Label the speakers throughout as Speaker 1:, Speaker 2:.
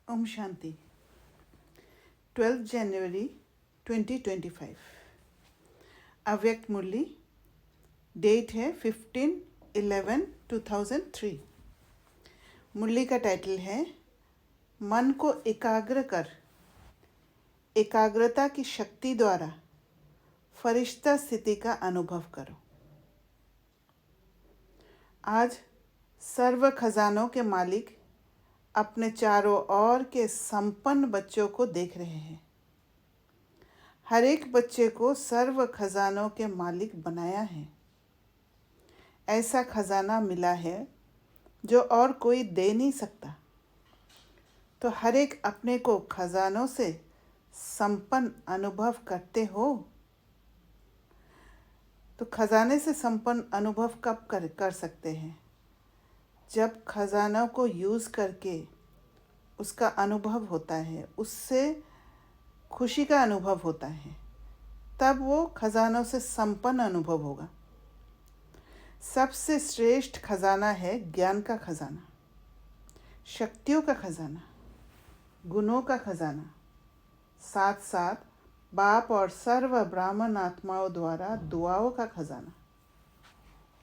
Speaker 1: ओम शांति। 12 जनवरी 2025। अव्यक्त मुरली। डेट है 15/11/2003। मुरली का टाइटल है मन को एकाग्र कर, एकाग्रता की शक्ति द्वारा फरिश्ता स्थिति का अनुभव करो। आज सर्व खजानों के मालिक अपने चारों ओर के संपन्न बच्चों को देख रहे हैं। हर एक बच्चे को सर्व खजानों के मालिक बनाया है। ऐसा खजाना मिला है जो और कोई दे नहीं सकता। तो हर एक अपने को खजानों से संपन्न अनुभव करते हो। तो खजाने से संपन्न अनुभव कब कर सकते हैं? जब खजानों को यूज़ करके उसका अनुभव होता है, उससे खुशी का अनुभव होता है, तब वो खजानों से संपन्न अनुभव होगा। सबसे श्रेष्ठ खजाना है ज्ञान का खजाना, शक्तियों का खजाना, गुणों का खजाना, साथ साथ बाप और सर्व ब्राह्मण आत्माओं द्वारा दुआओं का खजाना।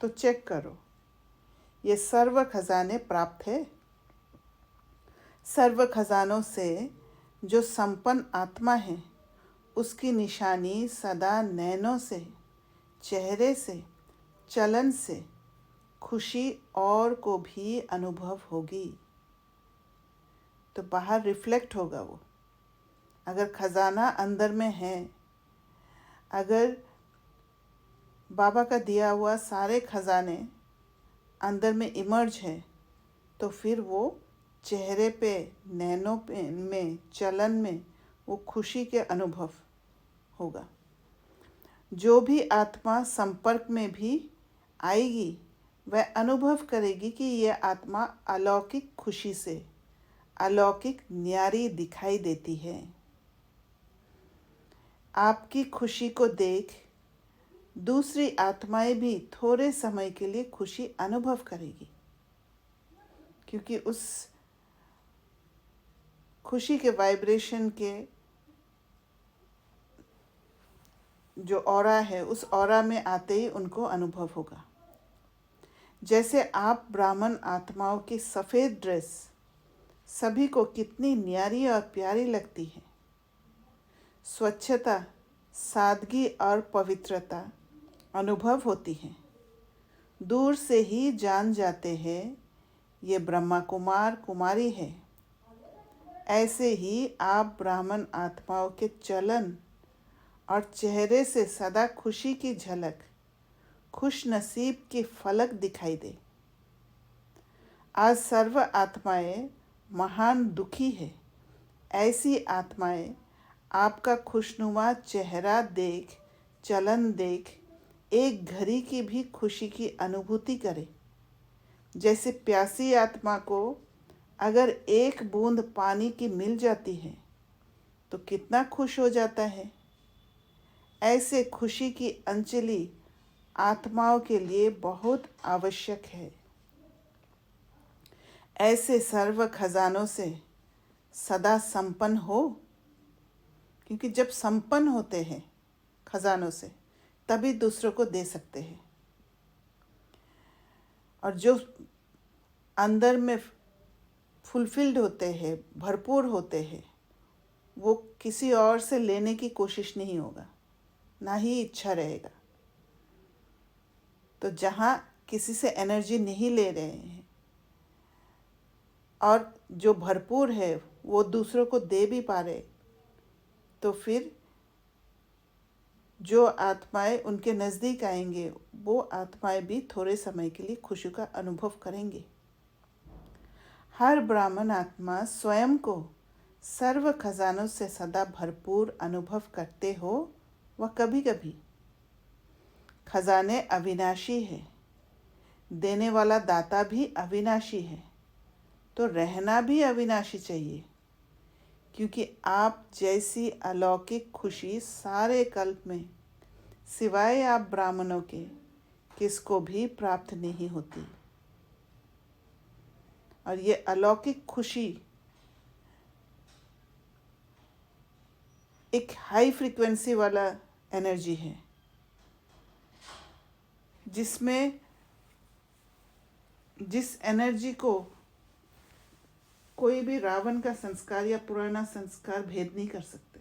Speaker 1: तो चेक करो, ये सर्व खजाने प्राप्त है। सर्व खजानों से जो संपन्न आत्मा है, उसकी निशानी सदा नैनों से, चेहरे से, चलन से खुशी और को भी अनुभव होगी। तो बाहर रिफ्लेक्ट होगा वो। अगर खजाना अंदर में है, अगर बाबा का दिया हुआ सारे खजाने अंदर में इमर्ज है, तो फिर वो चेहरे पे, नैनों पे में, चलन में वो खुशी के अनुभव होगा। जो भी आत्मा संपर्क में भी आएगी, वह अनुभव करेगी कि यह आत्मा अलौकिक खुशी से, अलौकिक न्यारी दिखाई देती है। आपकी खुशी को देख दूसरी आत्माएं भी थोड़े समय के लिए खुशी अनुभव करेगी, क्योंकि उस खुशी के वाइब्रेशन के जो ऑरा है, उस ऑरा में आते ही उनको अनुभव होगा। जैसे आप ब्राह्मण आत्माओं की सफ़ेद ड्रेस सभी को कितनी न्यारी और प्यारी लगती है। स्वच्छता, सादगी और पवित्रता अनुभव होती है। दूर से ही जान जाते हैं ये ब्रह्मा कुमार कुमारी है। ऐसे ही आप ब्राह्मण आत्माओं के चलन और चेहरे से सदा खुशी की झलक, खुश नसीब की फलक दिखाई दे। आज सर्व आत्माएं महान दुखी है। ऐसी आत्माएं आपका खुशनुमा चेहरा देख, चलन देख एक घड़ी की भी खुशी की अनुभूति करे। जैसे प्यासी आत्मा को अगर एक बूंद पानी की मिल जाती है तो कितना खुश हो जाता है। ऐसे खुशी की अंजलि आत्माओं के लिए बहुत आवश्यक है। ऐसे सर्व खजानों से सदा संपन्न हो, क्योंकि जब संपन्न होते हैं खजानों से, तभी दूसरों को दे सकते हैं। और जो अंदर में फुलफिल्ड होते हैं, भरपूर होते हैं, वो किसी और से लेने की कोशिश नहीं होगा, ना ही इच्छा रहेगा। तो जहाँ किसी से एनर्जी नहीं ले रहे हैं और जो भरपूर है वो दूसरों को दे भी पा रहे, तो फिर जो आत्माएं उनके नज़दीक आएंगे, वो आत्माएं भी थोड़े समय के लिए खुशी का अनुभव करेंगे। हर ब्राह्मण आत्मा स्वयं को सर्व खजानों से सदा भरपूर अनुभव करते हो। वह कभी कभी खजाने अविनाशी है, देने वाला दाता भी अविनाशी है, तो रहना भी अविनाशी चाहिए, क्योंकि आप जैसी अलौकिक खुशी सारे कल्प में सिवाय आप ब्राह्मणों के किसको भी प्राप्त नहीं होती। और ये अलौकिक खुशी एक हाई फ्रीक्वेंसी वाला एनर्जी है, जिसमें जिस एनर्जी को कोई भी रावण का संस्कार या पुराना संस्कार भेद नहीं कर सकते।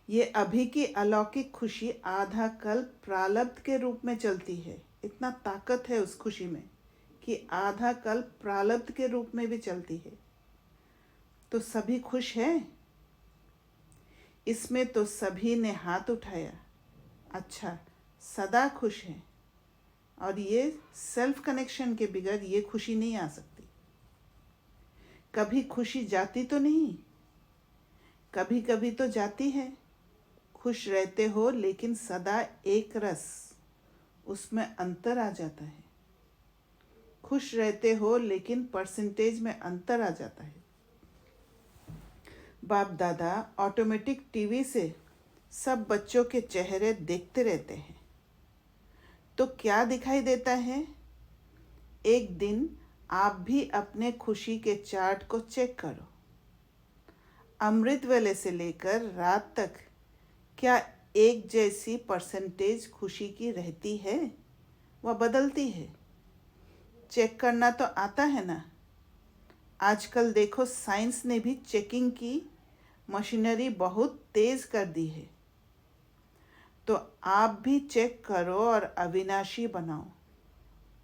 Speaker 1: ये अभी की अलौकिक खुशी आधा कल्प प्रारब्ध के रूप में चलती है। इतना ताकत है उस खुशी में कि आधा कल्प प्रारब्ध के रूप में भी चलती है। तो सभी खुश हैं? इसमें तो सभी ने हाथ उठाया। अच्छा, सदा खुश हैं। और ये सेल्फ कनेक्शन के बगैर ये खुशी नहीं आ सकती। कभी खुशी जाती तो नहीं, कभी कभी तो जाती है। खुश रहते हो लेकिन सदा एक रस, उसमें अंतर आ जाता है। खुश रहते हो लेकिन परसेंटेज में अंतर आ जाता है। बाप दादा ऑटोमेटिक टीवी से सब बच्चों के चेहरे देखते रहते हैं, तो क्या दिखाई देता है? एक दिन आप भी अपने खुशी के चार्ट को चेक करो। अमृत वेले से लेकर रात तक क्या एक जैसी परसेंटेज खुशी की रहती है, वह बदलती है? चेक करना तो आता है ना। आजकल देखो, साइंस ने भी चेकिंग की मशीनरी बहुत तेज कर दी है। तो आप भी चेक करो और अविनाशी बनाओ।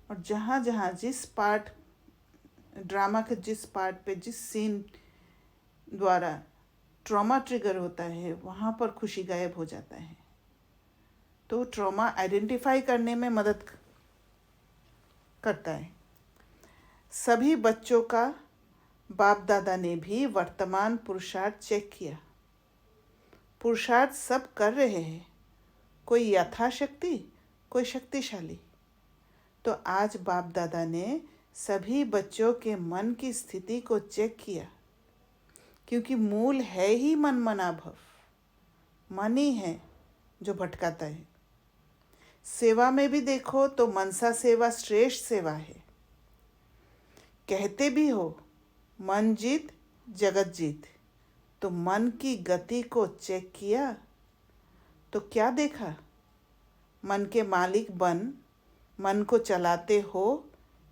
Speaker 1: और जहाँ जहाँ जिस पार्ट, ड्रामा के जिस पार्ट पे, जिस सीन द्वारा ट्रॉमा ट्रिगर होता है, वहाँ पर खुशी गायब हो जाता है। तो ट्रॉमा आइडेंटिफाई करने में मदद करता है। सभी बच्चों का बाप दादा ने भी वर्तमान पुरुषार्थ चेक किया। पुरुषार्थ सब कर रहे हैं, कोई यथाशक्ति, कोई शक्तिशाली। तो आज बाप दादा ने सभी बच्चों के मन की स्थिति को चेक किया, क्योंकि मूल है ही मन मना भव। मन ही है जो भटकाता है। सेवा में भी देखो तो मनसा सेवा श्रेष्ठ सेवा है। कहते भी हो मन जीत जगत जीत। तो मन की गति को चेक किया तो क्या देखा? मन के मालिक बन मन को चलाते हो,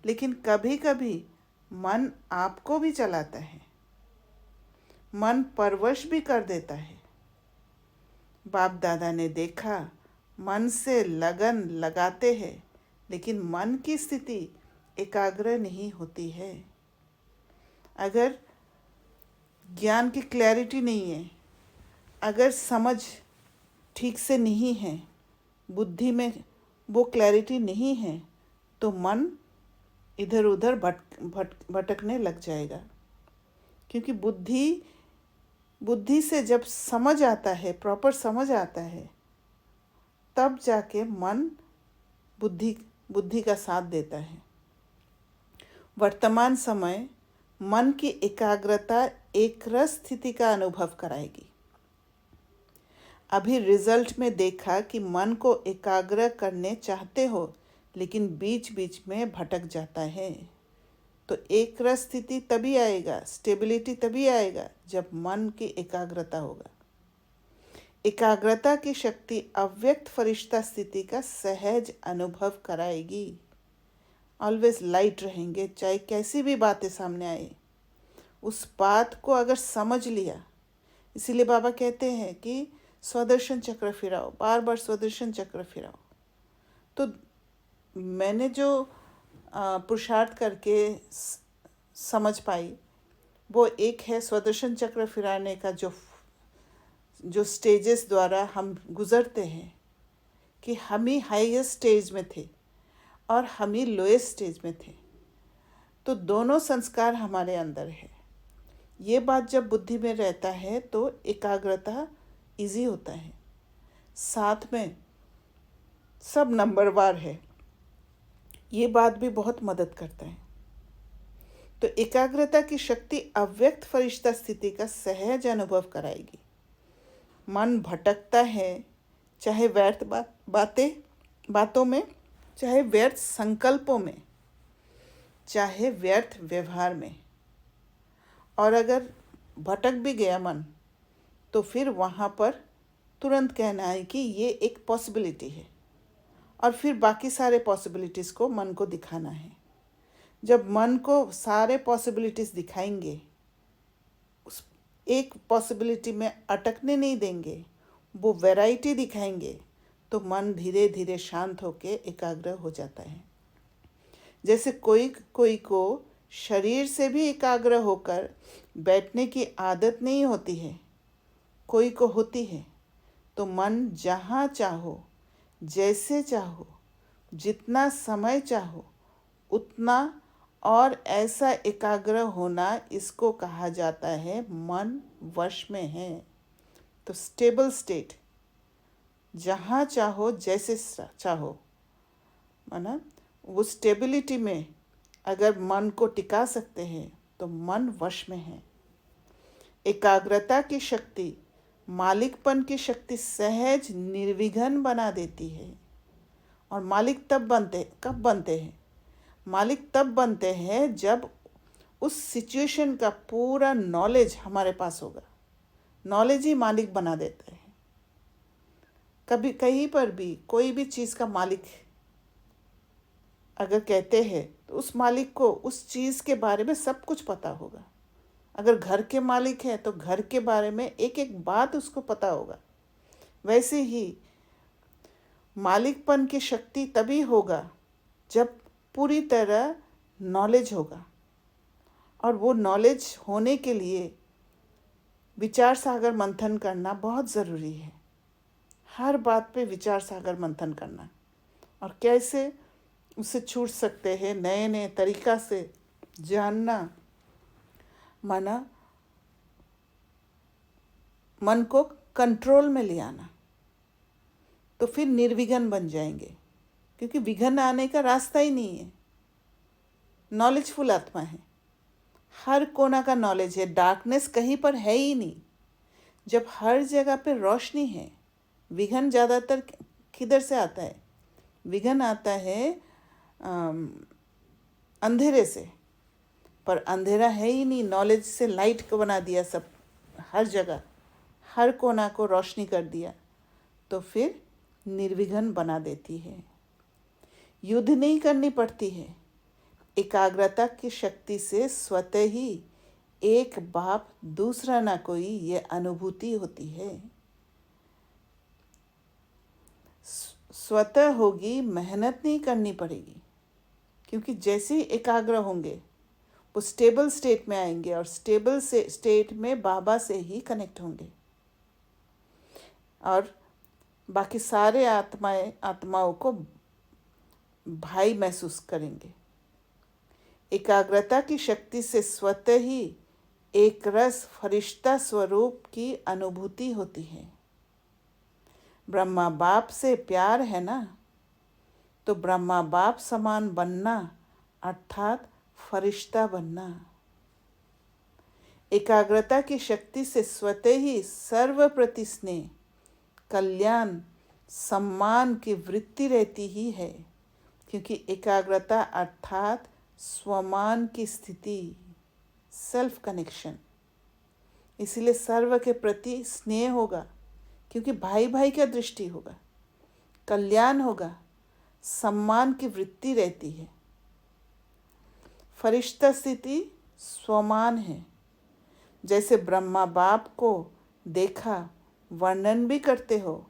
Speaker 1: लेकिन कभी कभी मन आपको भी चलाता है, मन परवश भी कर देता है। बाप दादा ने देखा, मन से लगन लगाते हैं, लेकिन मन की स्थिति एकाग्र नहीं होती है। अगर ज्ञान की क्लैरिटी नहीं है, अगर समझ ठीक से नहीं है, बुद्धि में वो क्लैरिटी नहीं है, तो मन इधर उधर भटकने लग जाएगा। क्योंकि बुद्धि से जब समझ आता है, प्रॉपर समझ आता है, तब जाके मन बुद्धि का साथ देता है। वर्तमान समय मन की एकाग्रता एक रस स्थिति का अनुभव कराएगी। अभी रिजल्ट में देखा कि मन को एकाग्र करने चाहते हो, लेकिन बीच बीच में भटक जाता है। तो एक रस स्थिति तभी आएगा, स्टेबिलिटी तभी आएगा जब मन की एकाग्रता होगा। एकाग्रता की शक्ति अव्यक्त फरिश्ता स्थिति का सहज अनुभव कराएगी। ऑलवेज लाइट रहेंगे, चाहे कैसी भी बातें सामने आए, उस बात को अगर समझ लिया। इसीलिए बाबा कहते हैं कि स्वदर्शन चक्र फिराओ, बार बार स्वदर्शन चक्र फिराओ। तो मैंने जो पुरुषार्थ करके समझ पाई, वो एक है स्वदर्शन चक्र फिराने का जो स्टेजेस द्वारा हम गुजरते हैं, कि हम ही हाईएस्ट स्टेज में थे और हम ही लोएस्ट स्टेज में थे। तो दोनों संस्कार हमारे अंदर है। ये बात जब बुद्धि में रहता है तो एकाग्रता इजी होता है। साथ में सब नंबरवार है, ये बात भी बहुत मदद करता है। तो एकाग्रता की शक्ति अव्यक्त फरिश्ता स्थिति का सहज अनुभव कराएगी। मन भटकता है, चाहे व्यर्थ बातों में, चाहे व्यर्थ संकल्पों में, चाहे व्यर्थ व्यवहार में। और अगर भटक भी गया मन, तो फिर वहाँ पर तुरंत कहना है कि ये एक पॉसिबिलिटी है, और फिर बाकी सारे पॉसिबिलिटीज़ को मन को दिखाना है। जब मन को सारे पॉसिबिलिटीज़ दिखाएंगे, उस एक पॉसिबिलिटी में अटकने नहीं देंगे, वो वैरायटी दिखाएंगे, तो मन धीरे धीरे शांत होके एकाग्र हो जाता है। जैसे कोई कोई को शरीर से भी एकाग्र होकर बैठने की आदत नहीं होती है, कोई को होती है, तो मन जहाँ चाहो, जैसे चाहो, जितना समय चाहो उतना और ऐसा एकाग्र होना, इसको कहा जाता है मन वश में है। तो स्टेबल स्टेट, जहाँ चाहो जैसे चाहो, माना वो स्टेबिलिटी में अगर मन को टिका सकते हैं तो मन वश में है। एकाग्रता की शक्ति, मालिकपन की शक्ति सहज निर्विघ्न बना देती है। और मालिक कब बनते हैं? मालिक तब बनते हैं जब उस सिचुएशन का पूरा नॉलेज हमारे पास होगा। नॉलेज ही मालिक बना देता है। कभी कहीं पर भी कोई भी चीज़ का मालिक अगर कहते हैं तो उस मालिक को उस चीज़ के बारे में सब कुछ पता होगा। अगर घर के मालिक हैं तो घर के बारे में एक एक बात उसको पता होगा। वैसे ही मालिकपन की शक्ति तभी होगा जब पूरी तरह नॉलेज होगा, और वो नॉलेज होने के लिए विचार सागर मंथन करना बहुत ज़रूरी है। हर बात पे विचार सागर मंथन करना, और कैसे उससे छूट सकते हैं, नए नए तरीक़ा से जानना, माना मन को कंट्रोल में ले आना, तो फिर निर्विघ्न बन जाएंगे, क्योंकि विघ्न आने का रास्ता ही नहीं है। नॉलेजफुल आत्मा है, हर कोना का नॉलेज है, डार्कनेस कहीं पर है ही नहीं। जब हर जगह पे रोशनी है, विघ्न ज़्यादातर किधर से आता है? विघ्न आता है अंधेरे से, पर अंधेरा है ही नहीं। नॉलेज से लाइट को बना दिया, सब हर जगह हर कोना को रोशनी कर दिया, तो फिर निर्विघ्न बना देती है। युद्ध नहीं करनी पड़ती है। एकाग्रता की शक्ति से स्वतः ही एक बाप दूसरा ना कोई, ये अनुभूति होती है। स्वतः होगी, मेहनत नहीं करनी पड़ेगी, क्योंकि जैसे ही एकाग्र होंगे वो स्टेबल स्टेट में आएंगे, और स्टेबल से स्टेट में बाबा से ही कनेक्ट होंगे, और बाकी सारे आत्माओं को भाई महसूस करेंगे। एकाग्रता की शक्ति से स्वतः ही एक रस फरिश्ता स्वरूप की अनुभूति होती है। ब्रह्मा बाप से प्यार है ना, तो ब्रह्मा बाप समान बनना अर्थात फरिश्ता बनना। एकाग्रता की शक्ति से स्वतः ही सर्व प्रति स्नेह, कल्याण, सम्मान की वृत्ति रहती ही है, क्योंकि एकाग्रता अर्थात स्वमान की स्थिति, सेल्फ कनेक्शन। इसीलिए सर्व के प्रति स्नेह होगा, क्योंकि भाई भाई का दृष्टि होगा, कल्याण होगा, सम्मान की वृत्ति रहती है। फरिश्ता स्थिति स्वमान है। जैसे ब्रह्मा बाप को देखा, वर्णन भी करते हो,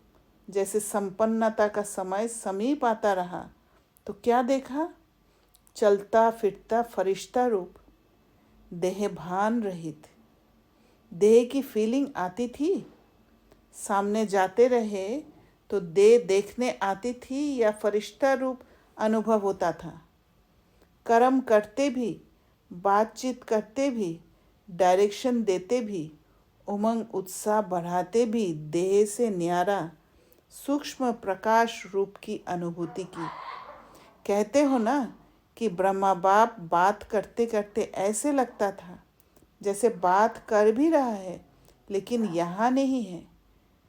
Speaker 1: जैसे संपन्नता का समय समीप आता रहा, तो क्या देखा? चलता फिरता फरिश्ता रूप, देह भान रहित। देह की फीलिंग आती थी, सामने जाते रहे तो देह देखने आती थी, या फरिश्ता रूप अनुभव होता था। कर्म करते भी, बातचीत करते भी, डायरेक्शन देते भी, उमंग उत्साह बढ़ाते भी देह से न्यारा सूक्ष्म प्रकाश रूप की अनुभूति की। कहते हो ना कि ब्रह्मा बाप बात करते करते ऐसे लगता था जैसे बात कर भी रहा है, लेकिन यहाँ नहीं है,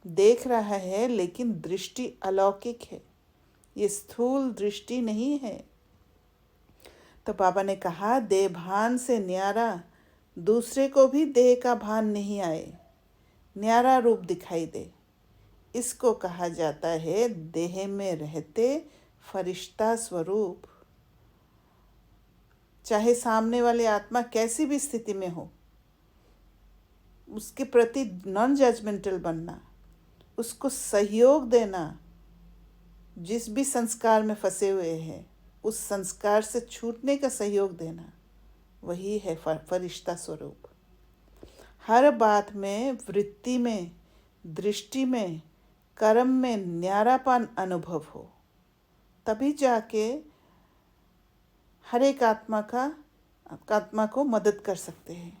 Speaker 1: देख रहा है, लेकिन दृष्टि अलौकिक है, ये स्थूल दृष्टि नहीं है। तो बाबा ने कहा, देह भान से न्यारा, दूसरे को भी देह का भान नहीं आए, न्यारा रूप दिखाई दे, इसको कहा जाता है देह में रहते फरिश्ता स्वरूप। चाहे सामने वाली आत्मा कैसी भी स्थिति में हो, उसके प्रति नॉन जजमेंटल बनना, उसको सहयोग देना, जिस भी संस्कार में फंसे हुए हैं उस संस्कार से छूटने का सहयोग देना, वही है फरिश्ता स्वरूप। हर बात में, वृत्ति में, दृष्टि में, कर्म में न्यारापन अनुभव हो, तभी जाके हर एक आत्मा को मदद कर सकते हैं।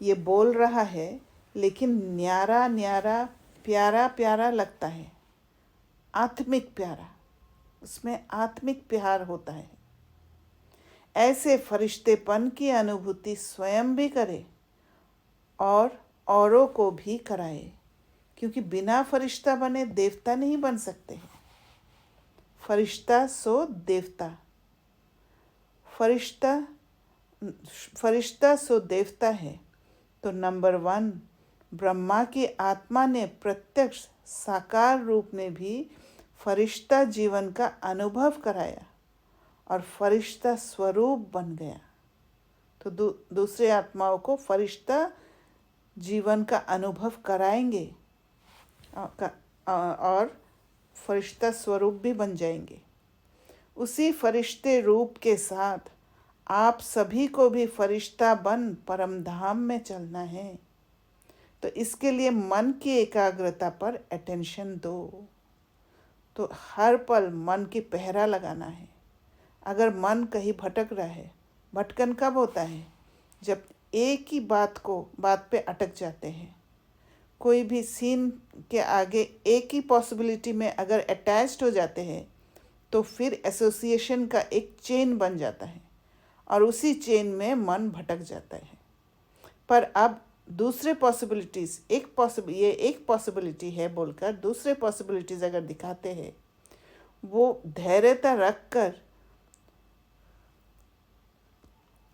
Speaker 1: ये बोल रहा है लेकिन न्यारा न्यारा, प्यारा प्यारा लगता है, आत्मिक प्यारा, उसमें आत्मिक प्यार होता है। ऐसे फरिश्तेपन की अनुभूति स्वयं भी करे और औरों को भी कराए, क्योंकि बिना फरिश्ता बने देवता नहीं बन सकते हैं। फरिश्ता सो देवता, फरिश्ता सो देवता है। तो नंबर 1, ब्रह्मा की आत्मा ने प्रत्यक्ष साकार रूप में भी फरिश्ता जीवन का अनुभव कराया और फरिश्ता स्वरूप बन गया। तो दूसरे आत्माओं को फरिश्ता जीवन का अनुभव कराएंगे और फरिश्ता स्वरूप भी बन जाएंगे। उसी फरिश्ते रूप के साथ आप सभी को भी फरिश्ता बन परम धाम में चलना है। तो इसके लिए मन की एकाग्रता पर अटेंशन दो। तो हर पल मन की पहरा लगाना है। अगर मन कहीं भटक रहा है, भटकन कब होता है? जब एक ही बात पे अटक जाते हैं। कोई भी सीन के आगे एक ही पॉसिबिलिटी में अगर अटैच्ड हो जाते हैं तो फिर एसोसिएशन का एक चेन बन जाता है और उसी चेन में मन भटक जाता है। पर अब दूसरे पॉसिबिलिटीज़, ये एक पॉसिबिलिटी है बोलकर दूसरे पॉसिबिलिटीज़ अगर दिखाते हैं, वो धैर्यता रखकर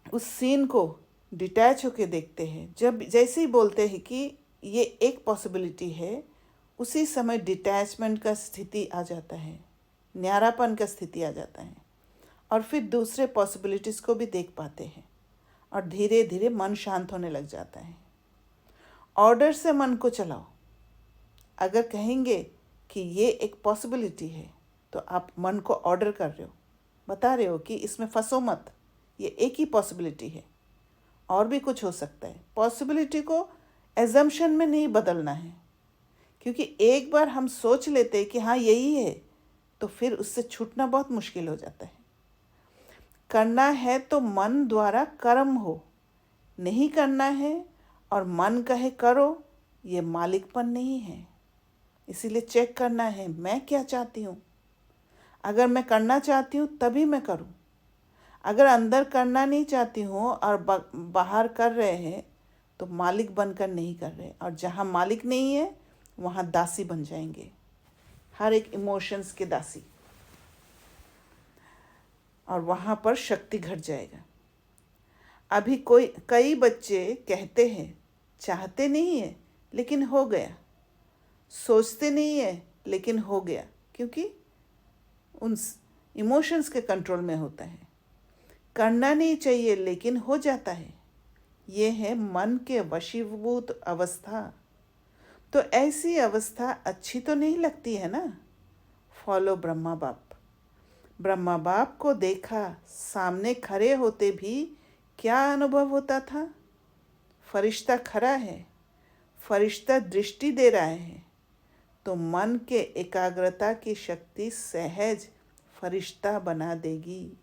Speaker 1: उस सीन को डिटैच होके देखते हैं। जैसे ही बोलते हैं कि ये एक पॉसिबिलिटी है, उसी समय डिटैचमेंट का स्थिति आ जाता है, न्यारापन का स्थिति आ जाता है और फिर दूसरे पॉसिबिलिटीज़ को भी देख पाते हैं और धीरे धीरे मन शांत होने लग जाता है। ऑर्डर से मन को चलाओ। अगर कहेंगे कि ये एक पॉसिबिलिटी है तो आप मन को ऑर्डर कर रहे हो, बता रहे हो कि इसमें फंसो मत, ये एक ही पॉसिबिलिटी है, और भी कुछ हो सकता है। पॉसिबिलिटी को एजम्पशन में नहीं बदलना है, क्योंकि एक बार हम सोच लेते हैं कि हाँ यही है तो फिर उससे छूटना बहुत मुश्किल हो जाता है। करना है तो मन द्वारा कर्म हो, नहीं करना है और मन कहे करो, ये मालिकपन नहीं है। इसीलिए चेक करना है मैं क्या चाहती हूँ। अगर मैं करना चाहती हूँ तभी मैं करूँ। अगर अंदर करना नहीं चाहती हूँ और बाहर कर रहे हैं तो मालिक बनकर नहीं कर रहे, और जहाँ मालिक नहीं है वहाँ दासी बन जाएंगे, हर एक इमोशंस के दासी, और वहाँ पर शक्ति घट जाएगा। अभी कई बच्चे कहते हैं चाहते नहीं है लेकिन हो गया, सोचते नहीं है लेकिन हो गया, क्योंकि उन इमोशंस के कंट्रोल में होता है। करना नहीं चाहिए लेकिन हो जाता है, ये है मन के वशीभूत अवस्था। तो ऐसी अवस्था अच्छी तो नहीं लगती है ना। फॉलो ब्रह्मा बाप। ब्रह्मा बाप को देखा, सामने खड़े होते भी क्या अनुभव होता था? फरिश्ता खड़ा है, फरिश्ता दृष्टि दे रहा है, तो मन के एकाग्रता की शक्ति सहज फरिश्ता बना देगी,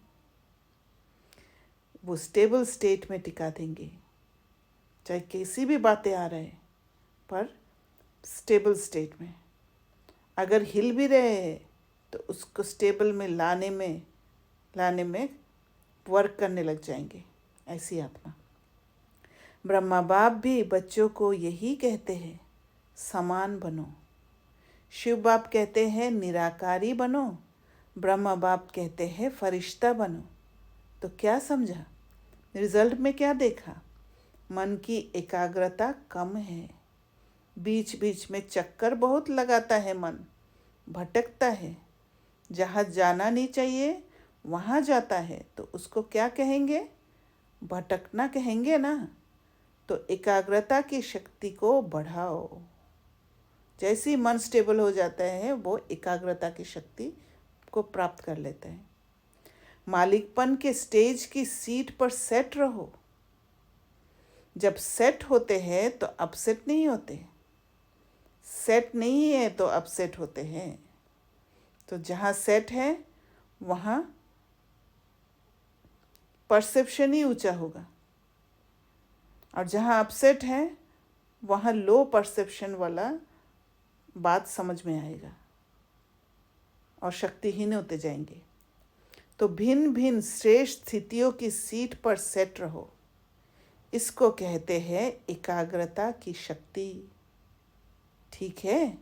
Speaker 1: वो स्टेबल स्टेट में टिका देंगे। चाहे कैसी भी बातें आ रहे पर स्टेबल स्टेट में। अगर हिल भी रहे हैं तो उसको स्टेबल में लाने में वर्क करने लग जाएंगे। ऐसी आत्मा। ब्रह्मा बाप भी बच्चों को यही कहते हैं, समान बनो। शिव बाप कहते हैं निराकारी बनो, ब्रह्मा बाप कहते हैं फरिश्ता बनो। तो क्या समझा? रिजल्ट में क्या देखा? मन की एकाग्रता कम है, बीच बीच में चक्कर बहुत लगाता है मन, भटकता है, जहाँ जाना नहीं चाहिए वहाँ जाता है, तो उसको क्या कहेंगे? भटकना कहेंगे ना। तो एकाग्रता की शक्ति को बढ़ाओ। जैसे ही मन स्टेबल हो जाता है वो एकाग्रता की शक्ति को प्राप्त कर लेता है। मालिकपन के स्टेज की सीट पर सेट रहो। जब सेट होते हैं तो अपसेट नहीं होते, सेट नहीं है तो अपसेट होते हैं। तो जहाँ सेट है वहाँ परसेप्शन ही ऊंचा होगा, और जहाँ अपसेट है वहाँ लो परसेप्शन वाला बात समझ में आएगा और शक्तिहीन होते जाएंगे। तो भिन्न भिन्न श्रेष्ठ स्थितियों की सीट पर सेट रहो। इसको कहते हैं एकाग्रता की शक्ति। ठीक है,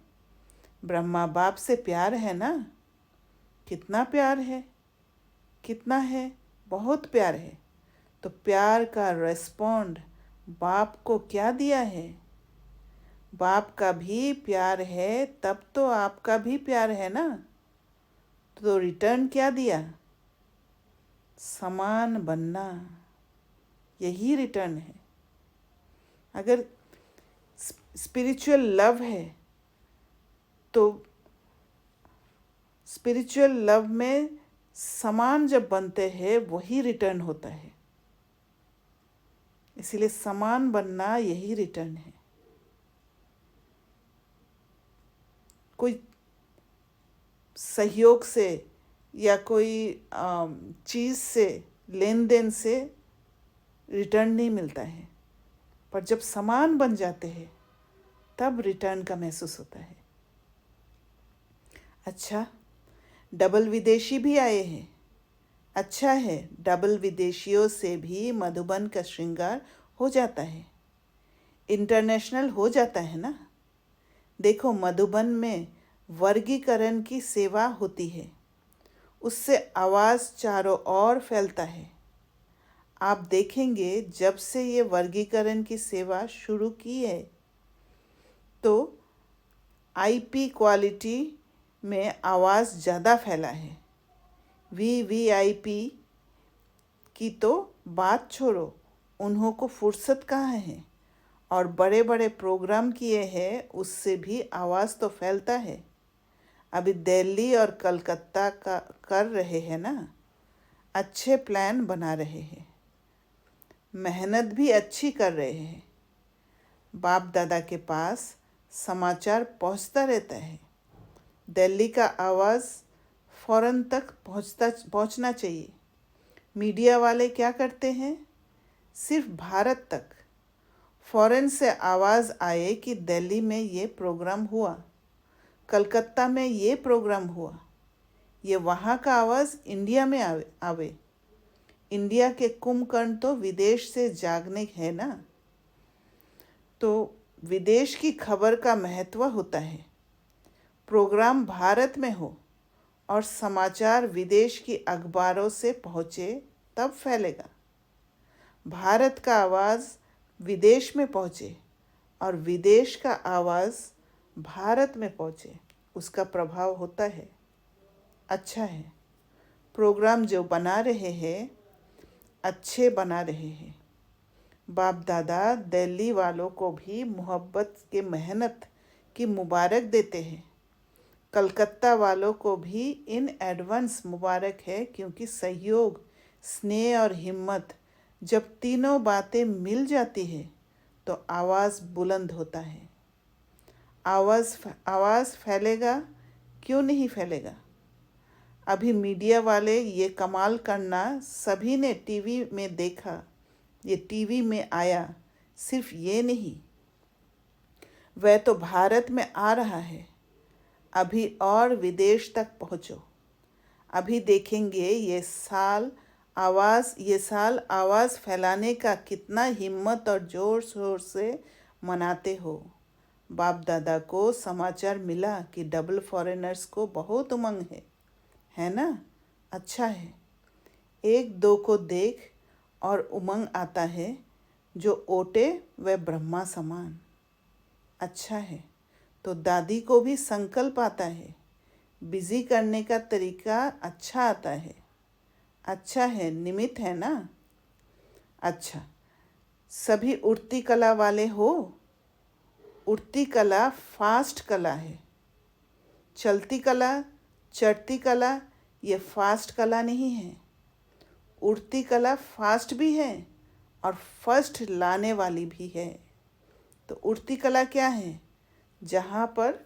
Speaker 1: ब्रह्मा बाप से प्यार है ना? कितना प्यार है, कितना है? बहुत प्यार है। तो प्यार का रेस्पॉन्ड बाप को क्या दिया है? बाप का भी प्यार है, तब तो आपका भी प्यार है ना। तो रिटर्न क्या दिया? समान बनना, यही रिटर्न है। अगर स्पिरिचुअल लव है तो स्पिरिचुअल लव में समान जब बनते हैं वही रिटर्न होता है। इसीलिए समान बनना यही रिटर्न है। कोई सहयोग से या कोई चीज़ से, लेन देन से रिटर्न नहीं मिलता है, पर जब समान बन जाते हैं तब रिटर्न का महसूस होता है। अच्छा, डबल विदेशी भी आए हैं। अच्छा है, डबल विदेशियों से भी मधुबन का श्रृंगार हो जाता है, इंटरनेशनल हो जाता है ना। देखो, मधुबन में वर्गीकरण की सेवा होती है, उससे आवाज़ चारों ओर फैलता है। आप देखेंगे जब से ये वर्गीकरण की सेवा शुरू की है तो आईपी क्वालिटी में आवाज़ ज़्यादा फैला है। वीवीआईपी की तो बात छोड़ो, उन्हों को फुर्सत कहाँ है, और बड़े बड़े प्रोग्राम किए हैं उससे भी आवाज़ तो फैलता है। अभी दिल्ली और कलकत्ता का कर रहे हैं ना, अच्छे प्लान बना रहे हैं, मेहनत भी अच्छी कर रहे हैं। बाप दादा के पास समाचार पहुंचता रहता है। दिल्ली का आवाज़ फ़ौरन तक पहुंचना चाहिए। मीडिया वाले क्या करते हैं? सिर्फ भारत तक, फ़ौरन से आवाज़ आए कि दिल्ली में ये प्रोग्राम हुआ, कलकत्ता में ये प्रोग्राम हुआ, ये वहाँ का आवाज़ इंडिया में आवे। इंडिया के कुंभकर्ण तो विदेश से जागने है ना, तो विदेश की खबर का महत्व होता है। प्रोग्राम भारत में हो और समाचार विदेश की अखबारों से पहुँचे तब फैलेगा। भारत का आवाज़ विदेश में पहुँचे और विदेश का आवाज़ भारत में पहुँचे, उसका प्रभाव होता है। अच्छा है, प्रोग्राम जो बना रहे हैं अच्छे बना रहे हैं। बाप दादा दिल्ली वालों को भी मोहब्बत के मेहनत की मुबारक देते हैं। कलकत्ता वालों को भी इन एडवांस मुबारक है, क्योंकि सहयोग, स्नेह और हिम्मत जब तीनों बातें मिल जाती है तो आवाज़ बुलंद होता है। आवाज़ फैलेगा, क्यों नहीं फैलेगा? अभी मीडिया वाले ये कमाल करना सभी ने टीवी में देखा, ये टीवी में आया। सिर्फ ये नहीं, वह तो भारत में आ रहा है, अभी और विदेश तक पहुँचो। अभी देखेंगे ये साल आवाज़ फैलाने का कितना हिम्मत और ज़ोर शोर से मनाते हो। बाप दादा को समाचार मिला कि डबल फॉरेनर्स को बहुत उमंग है ना? अच्छा है, एक दो को देख और उमंग आता है, जो ओटे वह ब्रह्मा समान। अच्छा है। तो दादी को भी संकल्प आता है, बिजी करने का तरीका अच्छा आता है। अच्छा है, निमित्त है ना। अच्छा, सभी उड़ती कला वाले हो। उड़ती कला फास्ट कला है। चलती कला, चढ़ती कला ये फास्ट कला नहीं है। उड़ती कला फास्ट भी है और फर्स्ट लाने वाली भी है। तो उड़ती कला क्या है? जहाँ पर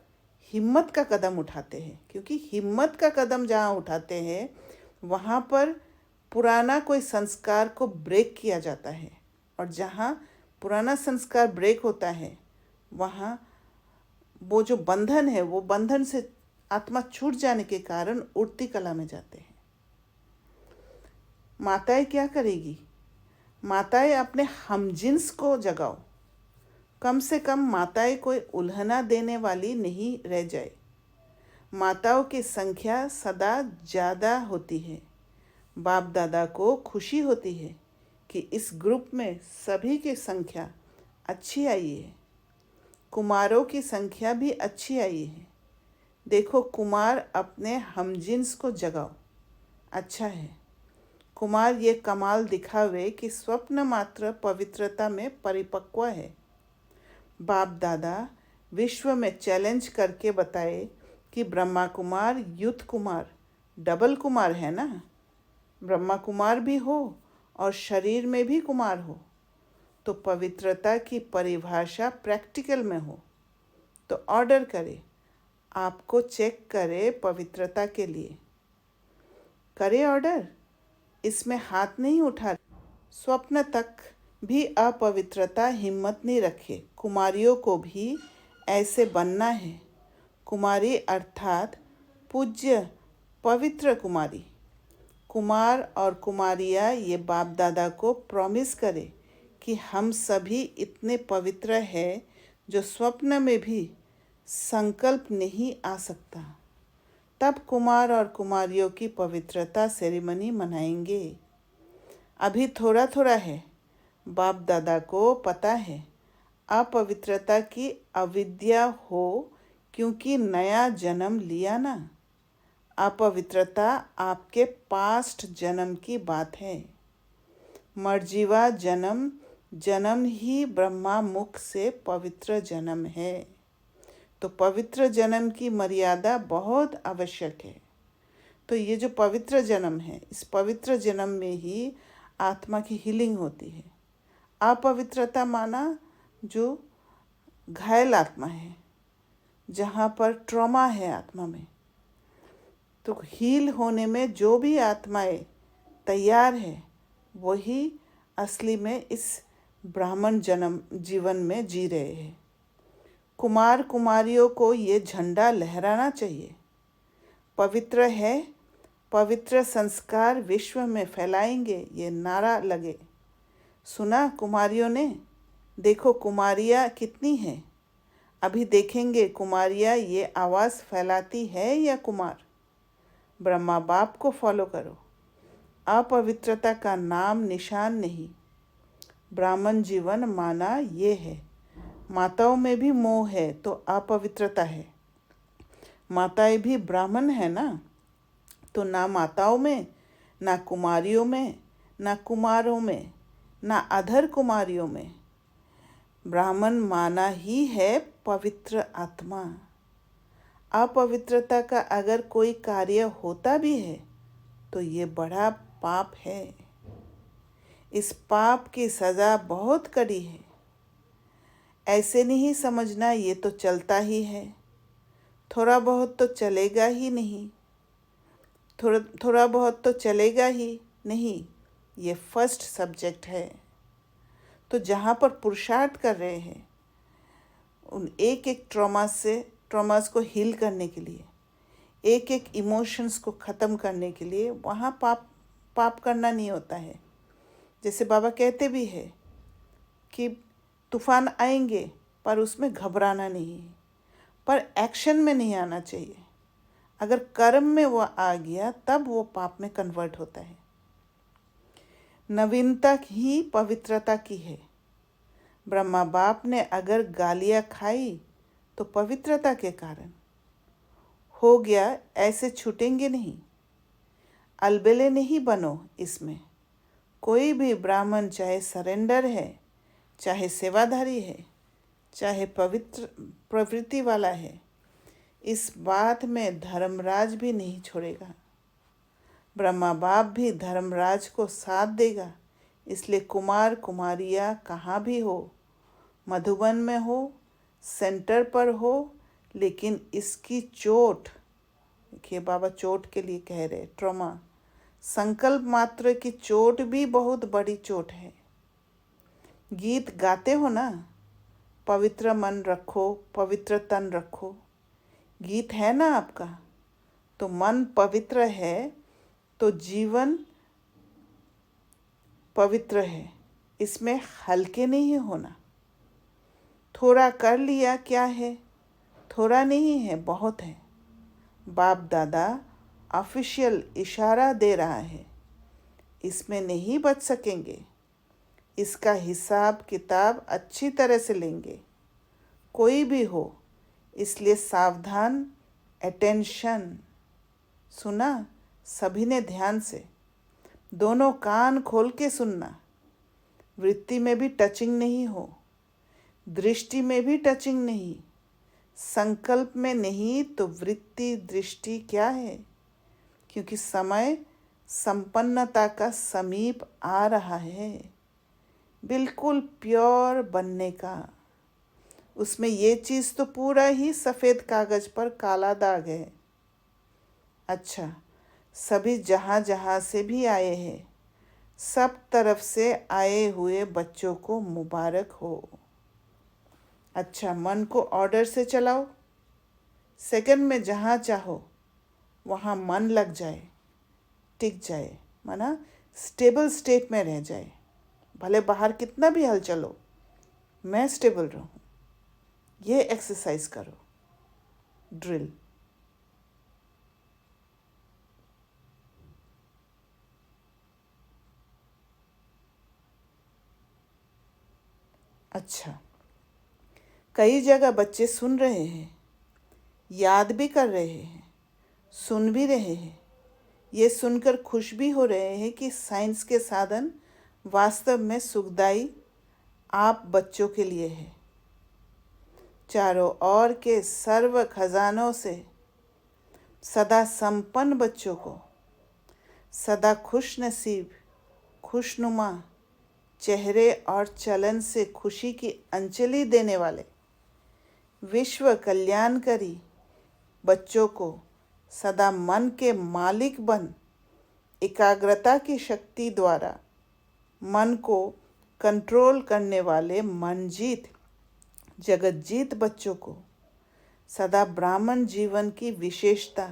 Speaker 1: हिम्मत का कदम उठाते हैं, क्योंकि हिम्मत का कदम जहाँ उठाते हैं वहाँ पर पुराना कोई संस्कार को ब्रेक किया जाता है, और जहाँ पुराना संस्कार ब्रेक होता है वहाँ वो जो बंधन है, वो बंधन से आत्मा छूट जाने के कारण उड़ती कला में जाते हैं। माताएं क्या करेगी? माताएं अपने हमजिन्स को जगाओ। कम से कम माताएं कोई उल्हना देने वाली नहीं रह जाए। माताओं की संख्या सदा ज़्यादा होती है। बाप दादा को खुशी होती है कि इस ग्रुप में सभी की संख्या अच्छी आई है। कुमारों की संख्या भी अच्छी आई है। देखो, कुमार अपने हमजिन्स को जगाओ। अच्छा है, कुमार ये कमाल दिखावे कि स्वप्न मात्र पवित्रता में परिपक्व है। बाप दादा विश्व में चैलेंज करके बताए कि ब्रह्मा कुमार, युद्ध कुमार, डबल कुमार है ना। ब्रह्मा कुमार भी हो और शरीर में भी कुमार हो। तो पवित्रता की परिभाषा प्रैक्टिकल में हो तो ऑर्डर करे, आपको चेक करे पवित्रता के लिए। करे ऑर्डर, इसमें हाथ नहीं उठा। स्वप्न तक भी अपवित्रता हिम्मत नहीं रखे। कुमारियों को भी ऐसे बनना है। कुमारी अर्थात पूज्य पवित्र कुमारी। कुमार और कुमारियाँ ये बाप दादा को प्रॉमिस करे कि हम सभी इतने पवित्र हैं जो स्वप्न में भी संकल्प नहीं आ सकता। तब कुमार और कुमारियों की पवित्रता सेरेमनी मनाएंगे। अभी थोड़ा थोड़ा है। बाप दादा को पता है अपवित्रता की अविद्या हो, क्योंकि नया जन्म लिया ना। अपवित्रता आपके पास्ट जन्म की बात है। मर्जीवा जन्म जन्म ही ब्रह्मा मुख से पवित्र जन्म है। तो पवित्र जन्म की मर्यादा बहुत आवश्यक है। तो ये जो पवित्र जन्म है, इस पवित्र जन्म में ही आत्मा की हीलिंग होती है। अपवित्रता माना जो घायल आत्मा है, जहाँ पर ट्रॉमा है आत्मा में। तो हील होने में जो भी आत्माएं तैयार है वही असली में इस ब्राह्मण जन्म जीवन में जी रहे हैं। कुमार कुमारियों को ये झंडा लहराना चाहिए। पवित्र है, पवित्र संस्कार विश्व में फैलाएंगे, ये नारा लगे। सुना कुमारियों ने? देखो कुमारियाँ कितनी हैं। अभी देखेंगे कुमारियाँ ये आवाज़ फैलाती है या कुमार। ब्रह्मा बाप को फॉलो करो। अपवित्रता का नाम निशान नहीं। ब्राह्मण जीवन माना ये है। माताओं में भी मोह है तो अपवित्रता है। माताएं भी ब्राह्मण है ना, तो ना माताओं में, ना कुमारियों में, ना कुमारों में, ना अधर कुमारियों में। ब्राह्मण माना ही है पवित्र आत्मा। अपवित्रता का अगर कोई कार्य होता भी है तो ये बड़ा पाप है। इस पाप की सज़ा बहुत कड़ी है। ऐसे नहीं समझना ये तो चलता ही है, थोड़ा बहुत तो चलेगा ही नहीं, थोड़ा बहुत तो चलेगा ही नहीं। ये फर्स्ट सब्जेक्ट है। तो जहाँ पर पुरुषार्थ कर रहे हैं उन एक एक ट्रॉमास को हील करने के लिए, एक एक इमोशंस को ख़त्म करने के लिए, वहाँ पाप करना नहीं होता है। जैसे बाबा कहते भी है कि तूफ़ान आएंगे पर उसमें घबराना नहीं है, पर एक्शन में नहीं आना चाहिए। अगर कर्म में वो आ गया तब वो पाप में कन्वर्ट होता है। नवीनता ही पवित्रता की है। ब्रह्मा बाप ने अगर गालियाँ खाई तो पवित्रता के कारण हो गया, ऐसे छूटेंगे नहीं। अलबेले नहीं बनो इसमें। कोई भी ब्राह्मण चाहे सरेंडर है, चाहे सेवाधारी है, चाहे पवित्र प्रवृत्ति वाला है, इस बात में धर्मराज भी नहीं छोड़ेगा। ब्रह्मा बाप भी धर्मराज को साथ देगा। इसलिए कुमार कुमारियाँ कहाँ भी हो, मधुबन में हो, सेंटर पर हो, लेकिन इसकी चोट, देखिए बाबा चोट के लिए कह रहे, ट्रॉमा, संकल्प मात्र की चोट भी बहुत बड़ी चोट है। गीत गाते हो ना, पवित्र मन रखो, पवित्र तन रखो, गीत है ना आपका, तो मन पवित्र है तो जीवन पवित्र है। इसमें हल्के नहीं होना। थोड़ा कर लिया क्या है, थोड़ा नहीं है, बहुत है। बाप दादा ऑफिशियल इशारा दे रहा है, इसमें नहीं बच सकेंगे। इसका हिसाब किताब अच्छी तरह से लेंगे, कोई भी हो। इसलिए सावधान, अटेंशन। सुना सभी ने ध्यान से, दोनों कान खोल के सुनना। वृत्ति में भी टचिंग नहीं हो, दृष्टि में भी टचिंग नहीं, संकल्प में नहीं तो वृत्ति दृष्टि क्या है? क्योंकि समय संपन्नता का समीप आ रहा है, बिल्कुल प्योर बनने का। उसमें ये चीज़ तो पूरा ही सफ़ेद कागज़ पर काला दाग है। अच्छा, सभी जहाँ जहाँ से भी आए हैं, सब तरफ से आए हुए बच्चों को मुबारक हो। अच्छा, मन को ऑर्डर से चलाओ, सेकंड में जहाँ चाहो वहाँ मन लग जाए, टिक जाए, माना स्टेबल स्टेट में रह जाए। भले बाहर कितना भी हलचल हो, मैं स्टेबल रहूँ। ये एक्सरसाइज करो, ड्रिल। अच्छा, कई जगह बच्चे सुन रहे हैं, याद भी कर रहे हैं, सुन भी रहे हैं। ये सुनकर खुश भी हो रहे हैं कि साइंस के साधन वास्तव में सुखदाई आप बच्चों के लिए है। चारों ओर के सर्व खजानों से सदा संपन्न बच्चों को, सदा खुश नसीब, खुशनुमा चेहरे और चलन से खुशी की अंजलि देने वाले विश्व कल्याणकारी बच्चों को सदा मन के मालिक बन एकाग्रता की शक्ति द्वारा मन को कंट्रोल करने वाले मनजीत जगतजीत बच्चों को सदा ब्राह्मण जीवन की विशेषता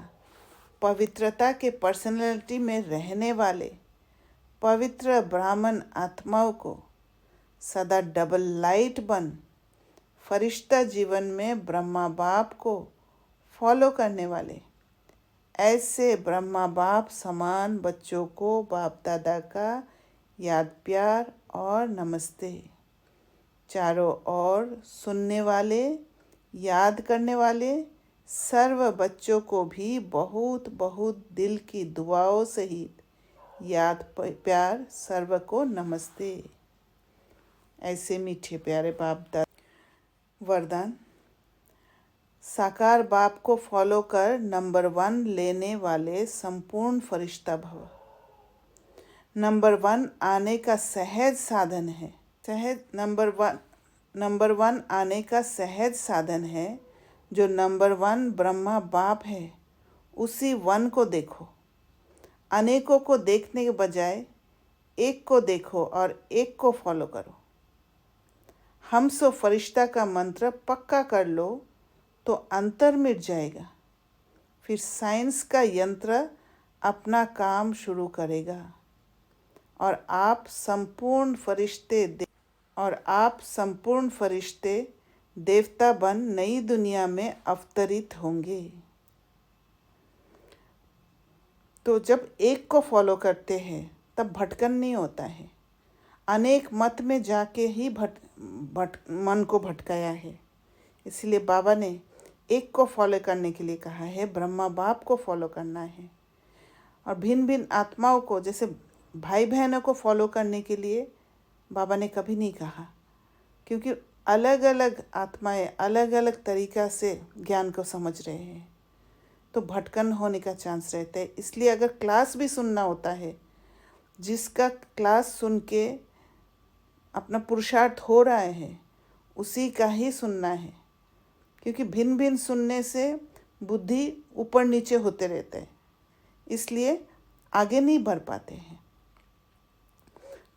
Speaker 1: पवित्रता के पर्सनैलिटी में रहने वाले पवित्र ब्राह्मण आत्माओं को सदा डबल लाइट बन फरिश्ता जीवन में ब्रह्मा बाप को फॉलो करने वाले ऐसे ब्रह्मा बाप समान बच्चों को बाप दादा का याद प्यार और नमस्ते। चारों ओर सुनने वाले, याद करने वाले सर्व बच्चों को भी बहुत बहुत दिल की दुआओं सहित याद प्यार सर्व को नमस्ते। ऐसे मीठे प्यारे बाप दादा। वरदान, साकार बाप को फॉलो कर नंबर 1 लेने वाले संपूर्ण फरिश्ता भव। नंबर 1 आने का सहज साधन है। नंबर 1 आने का सहज साधन है। जो नंबर 1 ब्रह्मा बाप है, उसी 1 को देखो। अनेकों को देखने के बजाय एक को देखो और एक को फॉलो करो। हम सो फरिश्ता का मंत्र पक्का कर लो तो अंतर मिट जाएगा। फिर साइंस का यंत्र अपना काम शुरू करेगा और आप संपूर्ण फरिश्ते देवता बन नई दुनिया में अवतरित होंगे। तो जब एक को फॉलो करते हैं तब भटकन नहीं होता है। अनेक मत में जाके ही मन को भटकाया है। इसलिए बाबा ने एक को फॉलो करने के लिए कहा है, ब्रह्मा बाप को फॉलो करना है। और भिन्न भिन्न आत्माओं को, जैसे भाई बहनों को फॉलो करने के लिए बाबा ने कभी नहीं कहा, क्योंकि अलग अलग आत्माएं अलग अलग तरीक़ा से ज्ञान को समझ रहे हैं, तो भटकन होने का चांस रहता है। इसलिए अगर क्लास भी सुनना होता है, जिसका क्लास सुन के अपना पुरुषार्थ हो रहा है उसी का ही सुनना है, क्योंकि भिन्न भिन्न सुनने से बुद्धि ऊपर नीचे होते रहते हैं, इसलिए आगे नहीं बढ़ पाते हैं।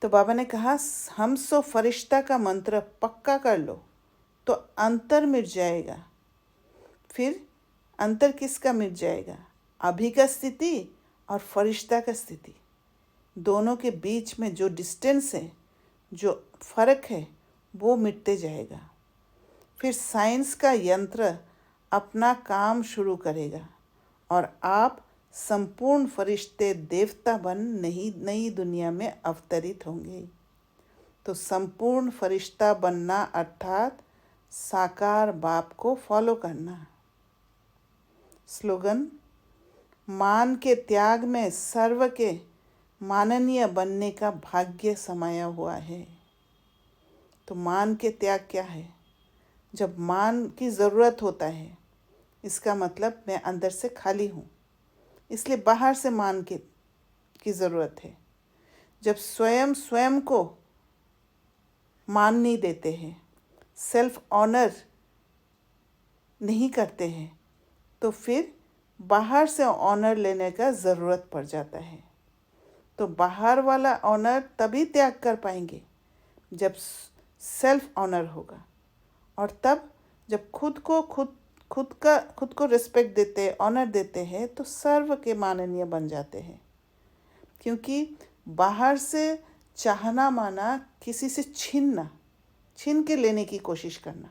Speaker 1: तो बाबा ने कहा, हम सो फरिश्ता का मंत्र पक्का कर लो तो अंतर मिट जाएगा। फिर अंतर किसका मिट जाएगा? अभी का स्थिति और फरिश्ता का स्थिति, दोनों के बीच में जो डिस्टेंस है, जो फ़र्क है, वो मिटते जाएगा। फिर साइंस का यंत्र अपना काम शुरू करेगा और आप संपूर्ण फरिश्ते देवता बन नई दुनिया में अवतरित होंगे। तो संपूर्ण फरिश्ता बनना अर्थात साकार बाप को फॉलो करना। स्लोगन, मान के त्याग में सर्व के माननीय बनने का भाग्य समाया हुआ है। तो मान के त्याग क्या है? जब मान की ज़रूरत होता है, इसका मतलब मैं अंदर से खाली हूँ, इसलिए बाहर से मान की ज़रूरत है। जब स्वयं को मान नहीं देते हैं, सेल्फ ऑनर नहीं करते हैं, तो फिर बाहर से ऑनर लेने का ज़रूरत पड़ जाता है। तो बाहर वाला ऑनर तभी त्याग कर पाएंगे जब सेल्फ ऑनर होगा, और तब जब खुद को रिस्पेक्ट देते हैं, ऑनर देते हैं, तो सर्व के माननीय बन जाते हैं। क्योंकि बाहर से चाहना माना किसी से छीन के लेने की कोशिश करना,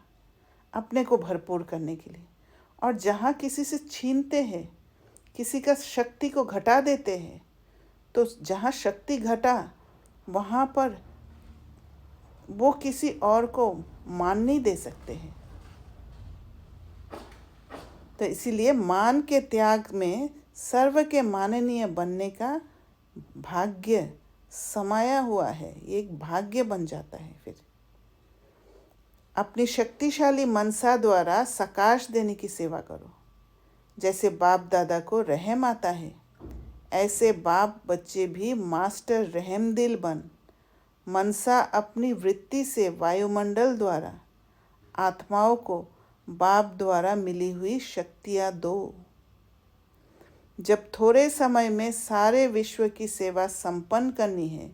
Speaker 1: अपने को भरपूर करने के लिए। और जहाँ किसी से छीनते हैं, किसी का शक्ति को घटा देते हैं, तो जहाँ शक्ति घटा वहाँ पर वो किसी और को मान नहीं दे सकते हैं। तो इसीलिए मान के त्याग में सर्व के माननीय बनने का भाग्य समाया हुआ है, ये एक भाग्य बन जाता है। फिर अपनी शक्तिशाली मनसा द्वारा सकाश देने की सेवा करो। जैसे बाप दादा को रहम आता है, ऐसे बाप बच्चे भी मास्टर रहमदिल बन मनसा अपनी वृत्ति से वायुमंडल द्वारा आत्माओं को बाप द्वारा मिली हुई शक्तियाँ दो। जब थोड़े समय में सारे विश्व की सेवा संपन्न करनी है,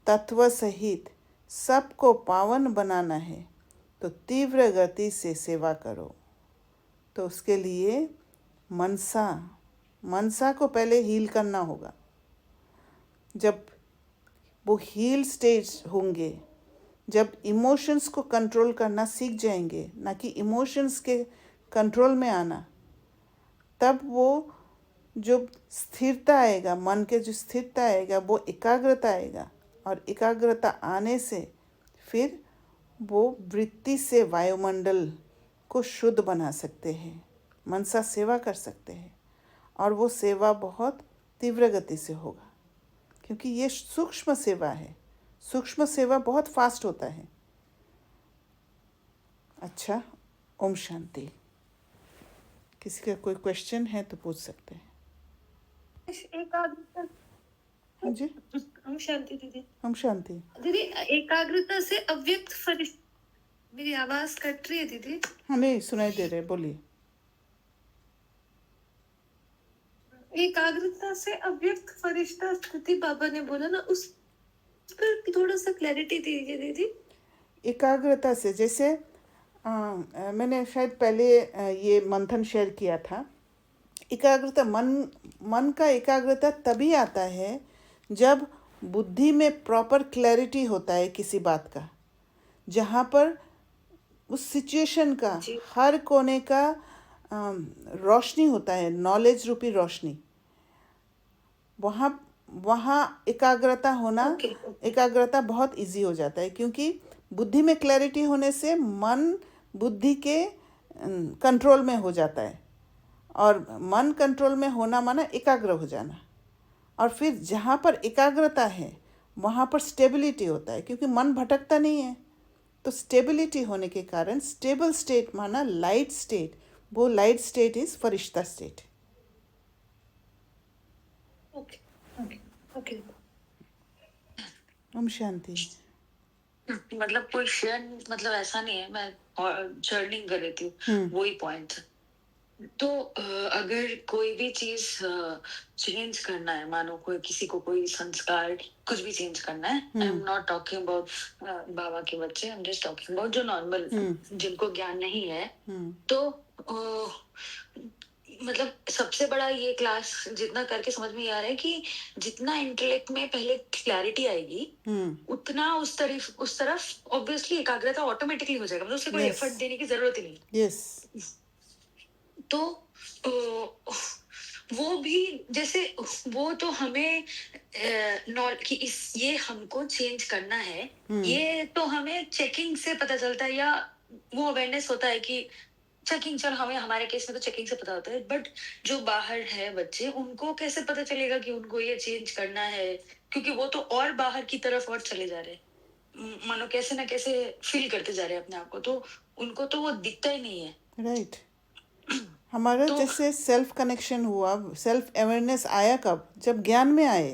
Speaker 1: तत्व सहित सबको पावन बनाना है, तो तीव्र गति से सेवा करो। तो उसके लिए मनसा को पहले हील करना होगा। जब वो हील स्टेज होंगे, जब इमोशंस को कंट्रोल करना सीख जाएंगे, ना कि इमोशंस के कंट्रोल में आना, तब वो जो स्थिरता आएगा, मन के जो स्थिरता आएगा, वो एकाग्रता आएगा। और एकाग्रता आने से फिर वो वृत्ति से वायुमंडल को शुद्ध बना सकते हैं, मनसा सेवा कर सकते हैं। और वो सेवा बहुत तीव्र गति से होगा, क्योंकि ये सूक्ष्म सेवा है। सूक्ष्म सेवा बहुत फास्ट होता है। अच्छा, ओम शांति। किसी का कोई क्वेश्चन है तो पूछ सकते हैं।
Speaker 2: एकाग्रता।
Speaker 1: हाँ जी,
Speaker 2: ओम शांति दीदी।
Speaker 1: ओम शांति।
Speaker 2: दीदी, एकाग्रता से अव्यक्त फरिश्ता, मेरी आवाज कट रही है दीदी?
Speaker 1: हाँ, नहीं सुनाई दे रहे, बोलिए।
Speaker 2: एकाग्रता से अव्यक्त फरिश्ता स्थिति बाबा ने बोला ना, उस पर थोड़ा सा क्लैरिटी दीजिए दीदी।
Speaker 1: एकाग्रता से, जैसे मैंने शायद पहले ये मंथन शेयर किया था। एकाग्रता, मन का एकाग्रता तभी आता है जब बुद्धि में प्रॉपर क्लैरिटी होता है किसी बात का, जहाँ पर उस सिचुएशन का हर कोने का रोशनी होता है, नॉलेज रूपी रोशनी। वहाँ एकाग्रता होना, एकाग्रता बहुत इजी हो जाता है, क्योंकि बुद्धि में क्लैरिटी होने से मन बुद्धि के कंट्रोल में हो जाता है, और मन कंट्रोल में होना माना एकाग्र हो जाना। और फिर जहाँ पर एकाग्रता है वहाँ पर स्टेबिलिटी होता है, क्योंकि मन भटकता नहीं है। तो स्टेबिलिटी होने के कारण स्टेबल स्टेट माना लाइट स्टेट, वो लाइट स्टेट इज फरिश्ता state.
Speaker 2: Okay okay okay.
Speaker 1: Om Shanti.
Speaker 3: मतलब कोई शेयर, मतलब ऐसा नहीं है, मैं जर्निंग कर रही थी, वही पॉइंट। तो अगर कोई भी चीज चेंज करना है, मानो कोई किसी को कोई संस्कार कुछ भी चेंज करना है, I am not talking about बाबा के बच्चे, I am just talking about जो नॉर्मल जिनको ज्ञान नहीं है। तो मतलब सबसे बड़ा ये क्लास जितना करके समझ में आ रहा है कि जितना इंटेलेक्ट में पहले क्लैरिटी आएगी, उतना उस तरफ ऑब्वियसली एकाग्रता ऑटोमेटिकली हो जाएगा, मतलब उससे कोई एफर्ट देने की जरूरत ही नहीं।
Speaker 1: यस।
Speaker 3: तो वो भी जैसे वो तो हमें कि ये हमको चेंज करना है, ये तो हमें चेकिंग से पता चलता है, या वो अवेयरनेस होता है कि चेकिंग, चल हमें हमारे केस में तो चेकिंग से पता होता है, बट जो बाहर है बच्चे, उनको कैसे पता चलेगा कि उनको ये चेंज करना है, क्योंकि वो तो और बाहर की तरफ और चले जा रहे हैं, मानो कैसे ना कैसे फील करते जा रहे हैं अपने आप को, तो उनको तो वो दिखता ही नहीं है।
Speaker 1: राइट। हमारा
Speaker 3: तो
Speaker 1: जैसे सेल्फ कनेक्शन हुआ, सेल्फ अवेयरनेस आया कब? जब ज्ञान में आए।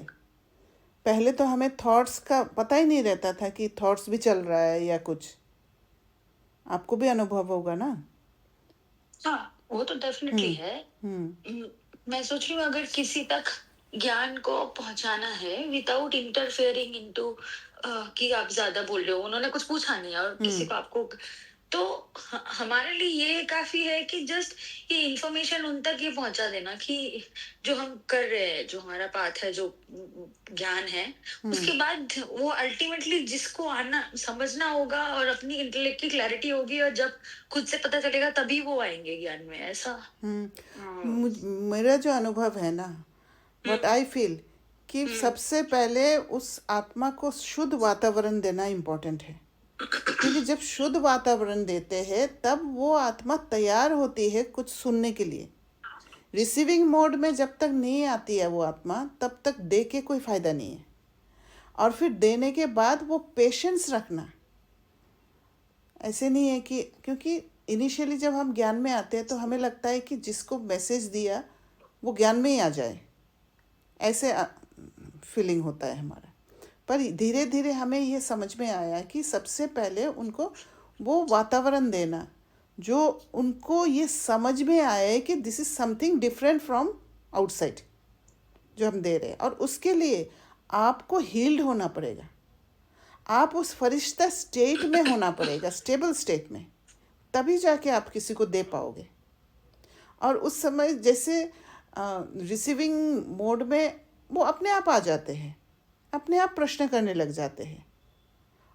Speaker 1: पहले तो हमें थॉट्स का पता ही नहीं रहता था कि थॉट्स भी चल रहा है या कुछ। आपको भी अनुभव होगा ना?
Speaker 3: हाँ, वो तो डेफिनेटली है। मैं सोच रही हूँ अगर किसी तक ज्ञान को पहुंचाना है विदाउट इंटरफेयरिंग इनटू कि आप ज्यादा बोल रहे हो, उन्होंने कुछ पूछा नहीं और किसी को आपको, तो हमारे लिए ये काफी है कि जस्ट ये इंफॉर्मेशन उन तक ये पहुंचा देना कि जो हम कर रहे हैं, जो हमारा पाथ है, जो ज्ञान है, उसके बाद वो अल्टीमेटली जिसको आना समझना होगा और अपनी इंटेलेक्ट की क्लैरिटी होगी, और जब खुद से पता चलेगा तभी वो आएंगे ज्ञान में, ऐसा।
Speaker 1: मेरा जो अनुभव है ना, व्हाट आई फील कि सबसे पहले उस आत्मा को शुद्ध वातावरण देना इम्पोर्टेंट है, क्योंकि जब शुद्ध वातावरण देते हैं तब वो आत्मा तैयार होती है कुछ सुनने के लिए। रिसीविंग मोड में जब तक नहीं आती है वो आत्मा, तब तक दे के कोई फ़ायदा नहीं है। और फिर देने के बाद वो पेशेंस रखना। ऐसे नहीं है कि, क्योंकि इनिशियली जब हम ज्ञान में आते हैं तो हमें लगता है कि जिसको मैसेज दिया वो ज्ञान में ही आ जाए, ऐसे फीलिंग होता है हमारा। पर धीरे धीरे हमें ये समझ में आया कि सबसे पहले उनको वो वातावरण देना जो उनको ये समझ में आए कि this is something different from outside जो हम दे रहे हैं। और उसके लिए आपको हील्ड होना पड़ेगा, आप उस फरिश्ता स्टेट में होना पड़ेगा, स्टेबल स्टेट में, तभी जाके आप किसी को दे पाओगे। और उस समय जैसे रिसीविंग मोड में वो अपने आप आ जाते हैं, अपने आप प्रश्न करने लग जाते हैं,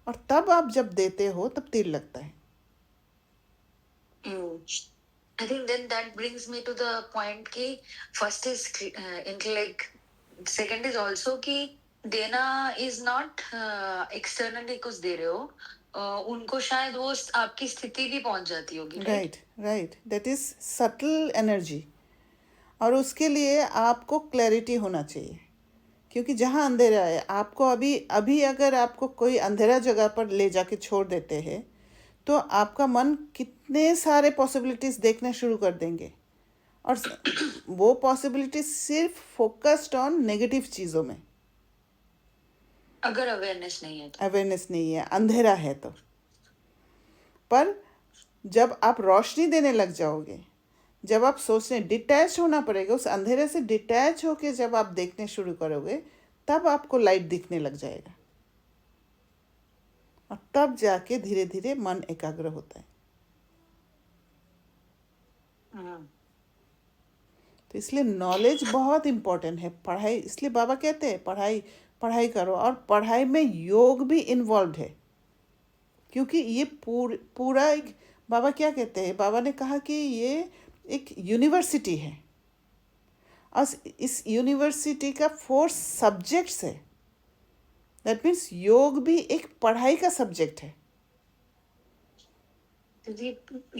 Speaker 1: और तब आप जब देते हो तब तीर लगता है।
Speaker 3: I think then that brings me to the point कि first is intellect, second is also कि देना is not externally कुछ दे रहे हो, उनको शायद वो आपकी स्थिति भी पहुंच जाती होगी।
Speaker 1: Right right, that is subtle energy. और उसके लिए आपको क्लैरिटी होना चाहिए, क्योंकि जहाँ अंधेरा है, आपको अभी अगर आपको कोई अंधेरा जगह पर ले जाके छोड़ देते हैं तो आपका मन कितने सारे पॉसिबिलिटीज़ देखना शुरू कर देंगे, और वो पॉसिबिलिटीज सिर्फ फोकस्ड ऑन नेगेटिव चीज़ों में,
Speaker 3: अगर अवेयरनेस नहीं है तो।
Speaker 1: अवेयरनेस नहीं है, अंधेरा है तो। पर जब आप रोशनी देने लग जाओगे, जब आप सोचने डिटैच होना पड़ेगा, उस अंधेरे से डिटैच होके जब आप देखने शुरू करोगे तब आपको लाइट दिखने लग जाएगा, और तब जाके धीरे धीरे मन एकाग्र होता है। तो इसलिए नॉलेज बहुत इम्पोर्टेंट है, पढ़ाई। इसलिए बाबा कहते हैं पढ़ाई करो, और पढ़ाई में योग भी इन्वॉल्व है, क्योंकि ये पूरा एक, बाबा क्या कहते हैं, बाबा ने कहा कि ये एक यूनिवर्सिटी है, और इस यूनिवर्सिटी का 4 सब्जेक्ट्स है। दैट मीन्स योग भी एक पढ़ाई का सब्जेक्ट है।
Speaker 3: दीदी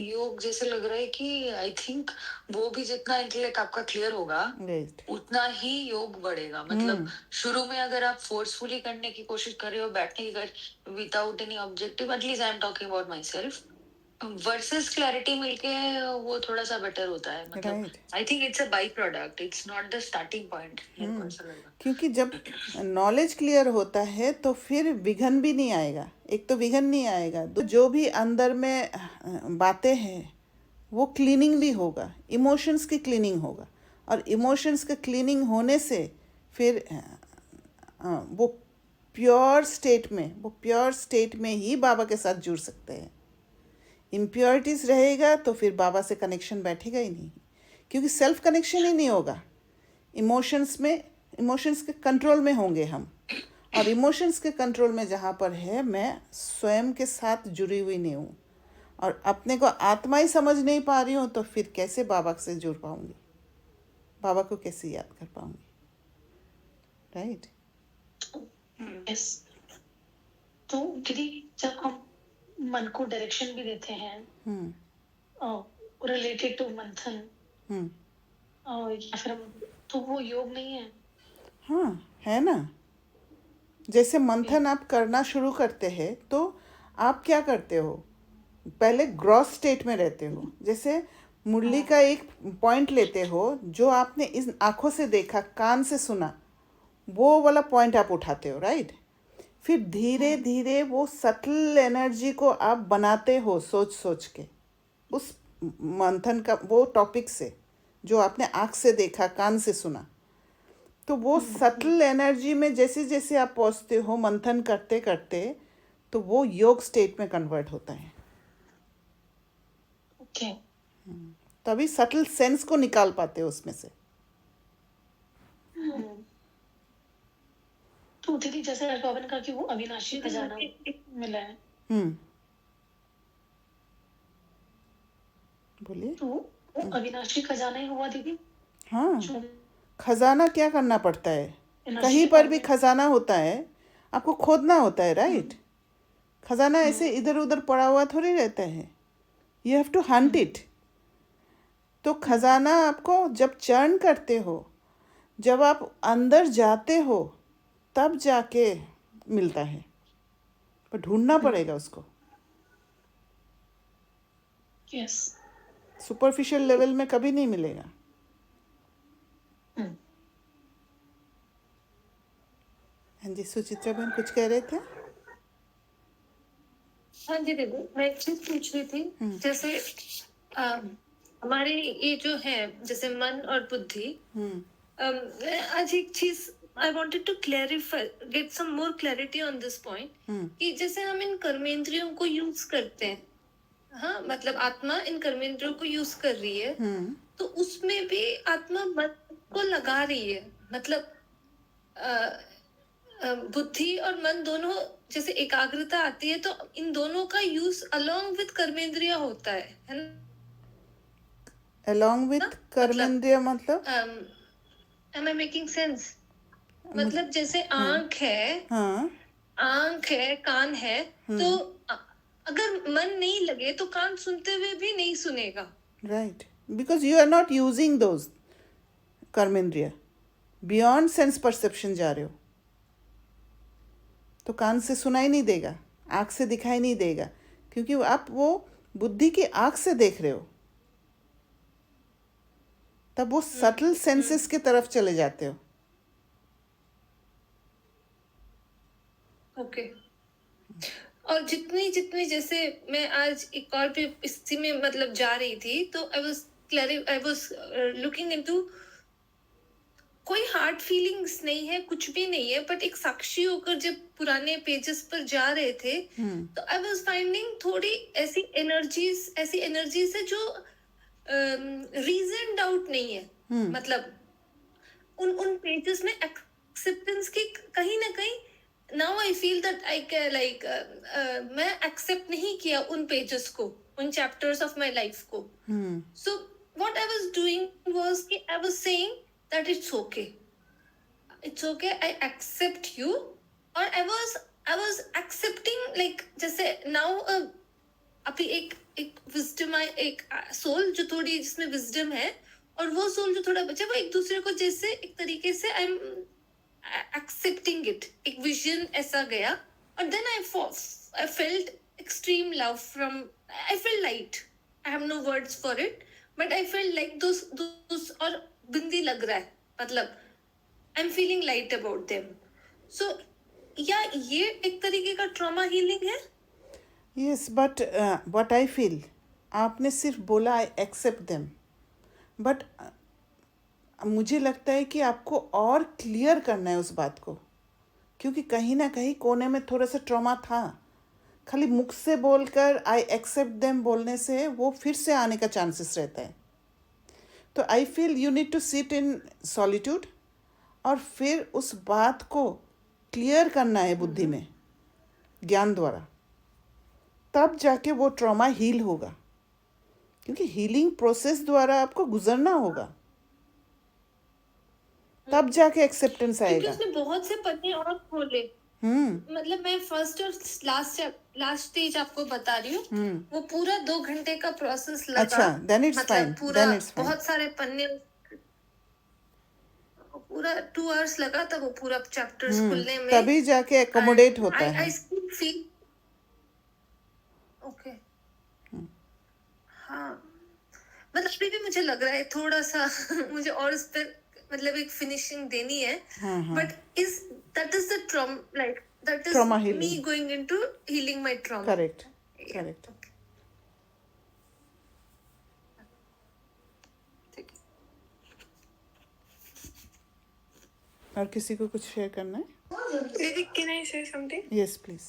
Speaker 3: योग जैसे लग रहा है कि आई थिंक वो भी जितना इंटेलेक्ट आपका क्लियर होगा
Speaker 1: राइट
Speaker 3: उतना ही योग बढ़ेगा. मतलब शुरू में अगर आप फोर्सफुली करने की कोशिश कर रहे हो, बैठने की कर without any objective, at least I am talking about my self, versus clarity मिलके वो थोड़ा सा बेटर होता है. मतलब
Speaker 1: right
Speaker 3: I think it's a by product, it's not the starting point. मेरे को ऐसा लगा.
Speaker 1: क्योंकि जब नॉलेज क्लियर होता है तो फिर विघन भी नहीं आएगा. एक तो विघन नहीं आएगा, तो जो भी अंदर में बातें हैं वो क्लीनिंग भी होगा, इमोशंस की क्लीनिंग होगा, और इमोशंस के क्लीनिंग होने से फिर वो प्योर स्टेट में ही बाबा के साथ जुड़ सकते हैं. इम्प्योरिटीज रहेगा तो फिर बाबा से कनेक्शन बैठेगा ही नहीं, क्योंकि सेल्फ कनेक्शन ही नहीं होगा. इमोशंस के कंट्रोल में होंगे हम, और इमोशंस के कंट्रोल में जहाँ पर है मैं स्वयं के साथ जुड़ी हुई नहीं हूँ और अपने को आत्मा ही समझ नहीं पा रही हूँ, तो फिर कैसे बाबा से जुड़ पाऊँगी, बाबा को कैसे याद कर पाऊँगी. राइट.
Speaker 4: यस. तो दीदी जब हम मन को डायरेक्शन भी देते हैं रिलेटेड टू मंथन या फिर तो वो योग नहीं है.
Speaker 1: हाँ है ना. जैसे मंथन आप करना शुरू करते हैं तो आप क्या करते हो, पहले ग्रॉस स्टेट में रहते हो. जैसे मुरली का एक पॉइंट लेते हो, जो आपने इस आँखों से देखा, कान से सुना, वो वाला पॉइंट आप उठाते हो. राइट. फिर धीरे धीरे वो सटल एनर्जी को आप बनाते हो सोच सोच के, उस मंथन का वो टॉपिक से जो आपने आँख से देखा, कान से सुना. तो वो सटल एनर्जी में जैसे जैसे आप पहुँचते हो मंथन करते करते, तो वो योग स्टेट में कन्वर्ट होता है.
Speaker 4: ओके.
Speaker 1: तभी सटल सेंस को निकाल पाते हो उसमें से.
Speaker 4: तो दीदी जैसे आज बाबा ने कहा कि वो अविनाशी खजाना मिला है,
Speaker 1: बोलिए.
Speaker 4: तो वो अविनाशी खजाना ही हुआ दीदी.
Speaker 1: हाँ,
Speaker 4: जो
Speaker 1: खजाना क्या करना पड़ता है,
Speaker 4: एनर्जी
Speaker 1: कहीं पर भी खजाना होता है आपको खोदना होता है. राइट. खजाना ऐसे इधर उधर पड़ा हुआ थोड़ी रहता है, you have to hunt it. तो खजाना आपको जब चर्न करते हो, जब आप अंदर जाते हो, तब जाके मिलता है, पर ढूंढना पड़ेगा उसको.
Speaker 4: यस.
Speaker 1: सुपरफिशियल लेवल में कभी नहीं मिलेगा. हाँ जी, सुचित्रा बहन कुछ कह रहे थे.
Speaker 2: हाँ जी दीदी, मैं एक चीज पूछ रही थी. जैसे हमारे ये जो है, जैसे मन और बुद्धि, आज एक चीज I wanted to clarify, get some more clarity on this point, कि जैसे हम इन कर्मेंद्रियों को यूज करते हैं, हाँ, मतलब आत्मा इन कर्मेंद्रियों को यूज कर रही है, तो उसमें भी आत्मा मन को लगा रही है. मतलब बुद्धि और मन दोनों, जैसे एकाग्रता आती है तो इन दोनों का यूज अलोंग विद कर्मेंद्रिय होता है ना.
Speaker 1: अलोंग विथ कर्मेंद्रिय मतलब
Speaker 2: am I making sense? मतलब जैसे आंख है, आंख है, कान है, तो अगर मन नहीं लगे तो कान सुनते हुए भी नहीं सुनेगा.
Speaker 1: Right. Because you are not using those कर्मेंद्रिय, बियॉन्ड सेंस परसेप्शन जा रहे हो, तो कान से सुनाई नहीं देगा, आँख से दिखाई नहीं देगा, क्योंकि आप वो बुद्धि की आँख से देख रहे हो. तब वो सटल सेंसेस की तरफ चले जाते हो.
Speaker 2: ओके. और जितनी जितनी जैसे मैं आज एक और भी इसी में मतलब जा रही थी, तो आई वाज लुकिंग इनटू, कोई हार्ड फीलिंग्स नहीं है, कुछ भी नहीं है, बट एक साक्षी होकर जब पुराने पेजेस पर जा रहे थे, तो आई वाज फाइंडिंग थोड़ी ऐसी एनर्जीज है जो रीजन डाउट नहीं है. मतलब उन पेजेस में एक्सेप्टेंस की कहीं ना कहीं, now I feel that I can like, मैं एक्सेप्ट नहीं किया उन पेजेस को, उन चैप्टर्स ऑफ माय लाइफ को. So what I was doing was कि I was saying that it's okay, I accept you, or I was accepting, like जैसे now अभी एक एक विजडम, एक सोल जो थोड़ी जिसमें विजडम है, और वो सोल जो थोड़ा बचा, वो एक दूसरे को जैसे एक तरीके से आई एम एक्सेप्टिंग इट, एक विजन ऐसा गया, और then I felt extreme love from, I felt light, I have no words for it, but I felt like those और बिंदी लग रहा है, मतलब I'm feeling light about them. So या ये एक तरीके का ट्रॉमा हीलिंग है.
Speaker 1: Yes, but what I feel, आपने सिर्फ बोला आई एक्सेप्ट देम, बट मुझे लगता है कि आपको और क्लियर करना है उस बात को, क्योंकि कहीं ना कहीं कोने में थोड़ा सा ट्रॉमा था. खाली मुख से बोलकर आई एक्सेप्ट देम बोलने से वो फिर से आने का चांसेस रहता है. तो I feel you need to sit in solitude और फिर उस बात को क्लियर करना है बुद्धि में, ज्ञान द्वारा. तब जाके वो ट्रॉमा हील होगा, क्योंकि हीलिंग प्रोसेस द्वारा आपको गुजरना होगा, तब जाके एक्सेप्टेंस
Speaker 2: क्योंकि
Speaker 1: आएगा.
Speaker 2: उसने बहुत से पन्ने और खोले. मतलब मैं फर्स्ट और लास्ट स्टेज आपको बता रही हूँ. वो पूरा 2 घंटे का प्रोसेस लगा.
Speaker 1: अच्छा, then it's fine,
Speaker 2: पूरा
Speaker 1: then it's fine.
Speaker 2: बहुत सारे पन्ने, पूरा 2 hours लगा था वो पूरा चैप्टर्स खुलने में.
Speaker 1: तभी जाके एकोमोडेट होता है.
Speaker 2: I still feel okay. हाँ, मतलब अभी भी मुझे लग रहा है थोड़ा सा मुझे और इस पर मतलब एक फिनिशिंग देनी है. But that is the trauma, like that is
Speaker 1: Trauma healing.
Speaker 2: me going into healing my trauma.
Speaker 1: Correct,
Speaker 2: Yeah.
Speaker 1: Correct.
Speaker 2: ठीक है.
Speaker 1: और किसी को कुछ शेयर करना है?
Speaker 5: Vivek, can I say something?
Speaker 1: Yes please.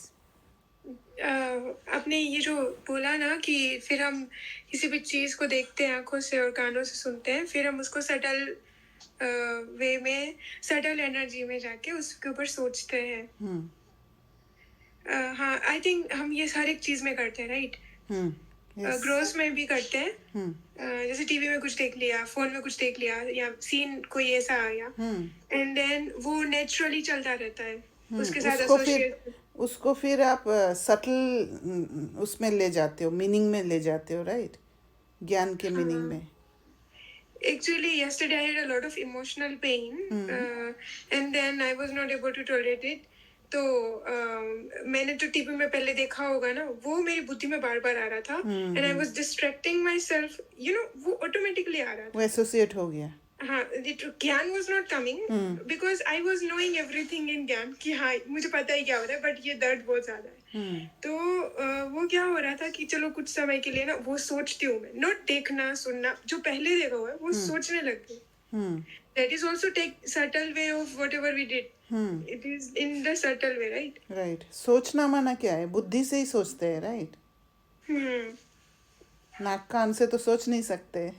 Speaker 5: आपने ये जो बोला ना कि फिर हम किसी भी चीज को देखते हैं आंखों से और कानों से सुनते हैं, फिर हम उसको सटल वे में, सटल एनर्जी में जाके उसके ऊपर सोचते हैं. हाँ, आई थिंक हम ये हर एक चीज में करते हैं, राइट? ग्रोस में भी करते हैं. जैसे टीवी में कुछ देख लिया, फोन में कुछ देख लिया, या सीन कोई ऐसा आ गया, एंड देन वो नेचुरली चलता रहता है उसके साथ एसोसिएट.
Speaker 1: उसको फिर आप सटल उसमें ले जाते हो, मीनिंग में ले जाते हो, राइट? ज्ञान के मीनिंग में.
Speaker 5: Actually, yesterday I had a lot of emotional pain, and then I was not able to tolerate it. तो मैंने जो टीवी में पहले देखा होगा ना, वो मेरी बुद्धि में बार बार आ रहा था, and I was distracting myself, वो ऑटोमेटिकली आ रहा था.
Speaker 1: वो एसोसिएट हो गया.
Speaker 5: हाँ, ज्ञान was not coming because I was knowing everything in ज्ञान कि हाँ मुझे पता ही क्या हो रहा है, बट ये दर्द बहुत ज्यादा है. तो वो क्या हो रहा था कि चलो कुछ समय के लिए ना वो सोचती हूँ मैं, नॉट देखना सुनना, जो पहले देखा हुआ है वो सोचने लग गई. That is also take subtle way of whatever we did. It is in the subtle way, right?
Speaker 1: Right. सोचना माना क्या है? बुद्धि से ही सोचते हैं, राइट? नाक कान से तो सोच नहीं सकते.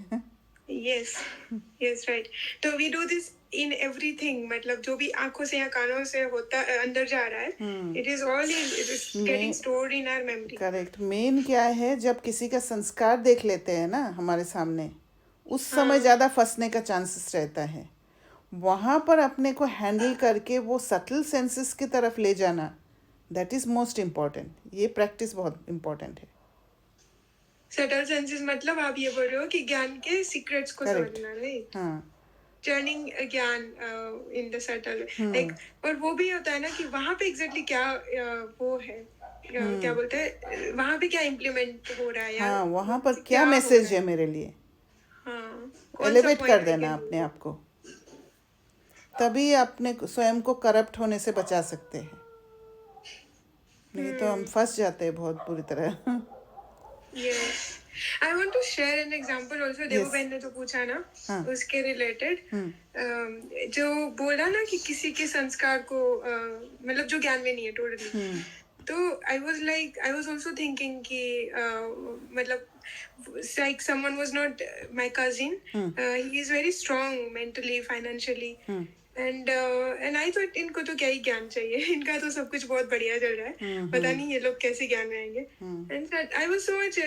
Speaker 5: Yes, right. तो we do this in everything, मतलब जो भी आंखों से या कानों से होता अंदर जा रहा है, it is getting stored in our memory.
Speaker 1: Correct. Main क्या है, जब किसी का संस्कार देख लेते हैं ना हमारे सामने, उस समय ज़्यादा फंसने का चांसेस रहता है. वहाँ पर अपने को हैंडल करके वो सटल सेंसेस की तरफ ले जाना, दैट इज़ मोस्ट इम्पॉर्टेंट. ये प्रैक्टिस बहुत इम्पॉर्टेंट है.
Speaker 5: सटल सेंसेस मतलब आप ये बोल रहे हो कि ज्ञान के सीक्रेट्स को समझना, राइट?
Speaker 1: हाँ.
Speaker 5: टर्निंग ज्ञान इन द सटल, लाइक. और वो भी होता है ना कि वहाँ पे एग्जैक्टली क्या वो है, क्या बोलते हैं, वहाँ पे क्या इम्प्लीमेंट हो रहा है,
Speaker 1: हाँ, वहाँ पर क्या मैसेज है मेरे लिए.
Speaker 5: हाँ,
Speaker 1: एलिवेट कर देना अपने आप को, तभी अपने स्वयं को करप्ट होने से बचा सकते हैं. नहीं तो हम फंस जाते हैं बहुत बुरी तरह.
Speaker 5: Yes. I want to share an example also. देवू बहन ने जो पूछा ना, उसके रिलेटेड, जो बोला ना कि किसी के संस्कार को मतलब जो ज्ञान में नहीं है टोटली, तो I was also thinking कि मतलब like someone was not my cousin. He is very strong mentally, financially. And I thought इनको तो क्या ही ज्ञान चाहिए, इनका तो सब कुछ बहुत बढ़िया चल रहा है, पता नहीं ये लोग कैसे ज्ञान में आएंगे. And I was so much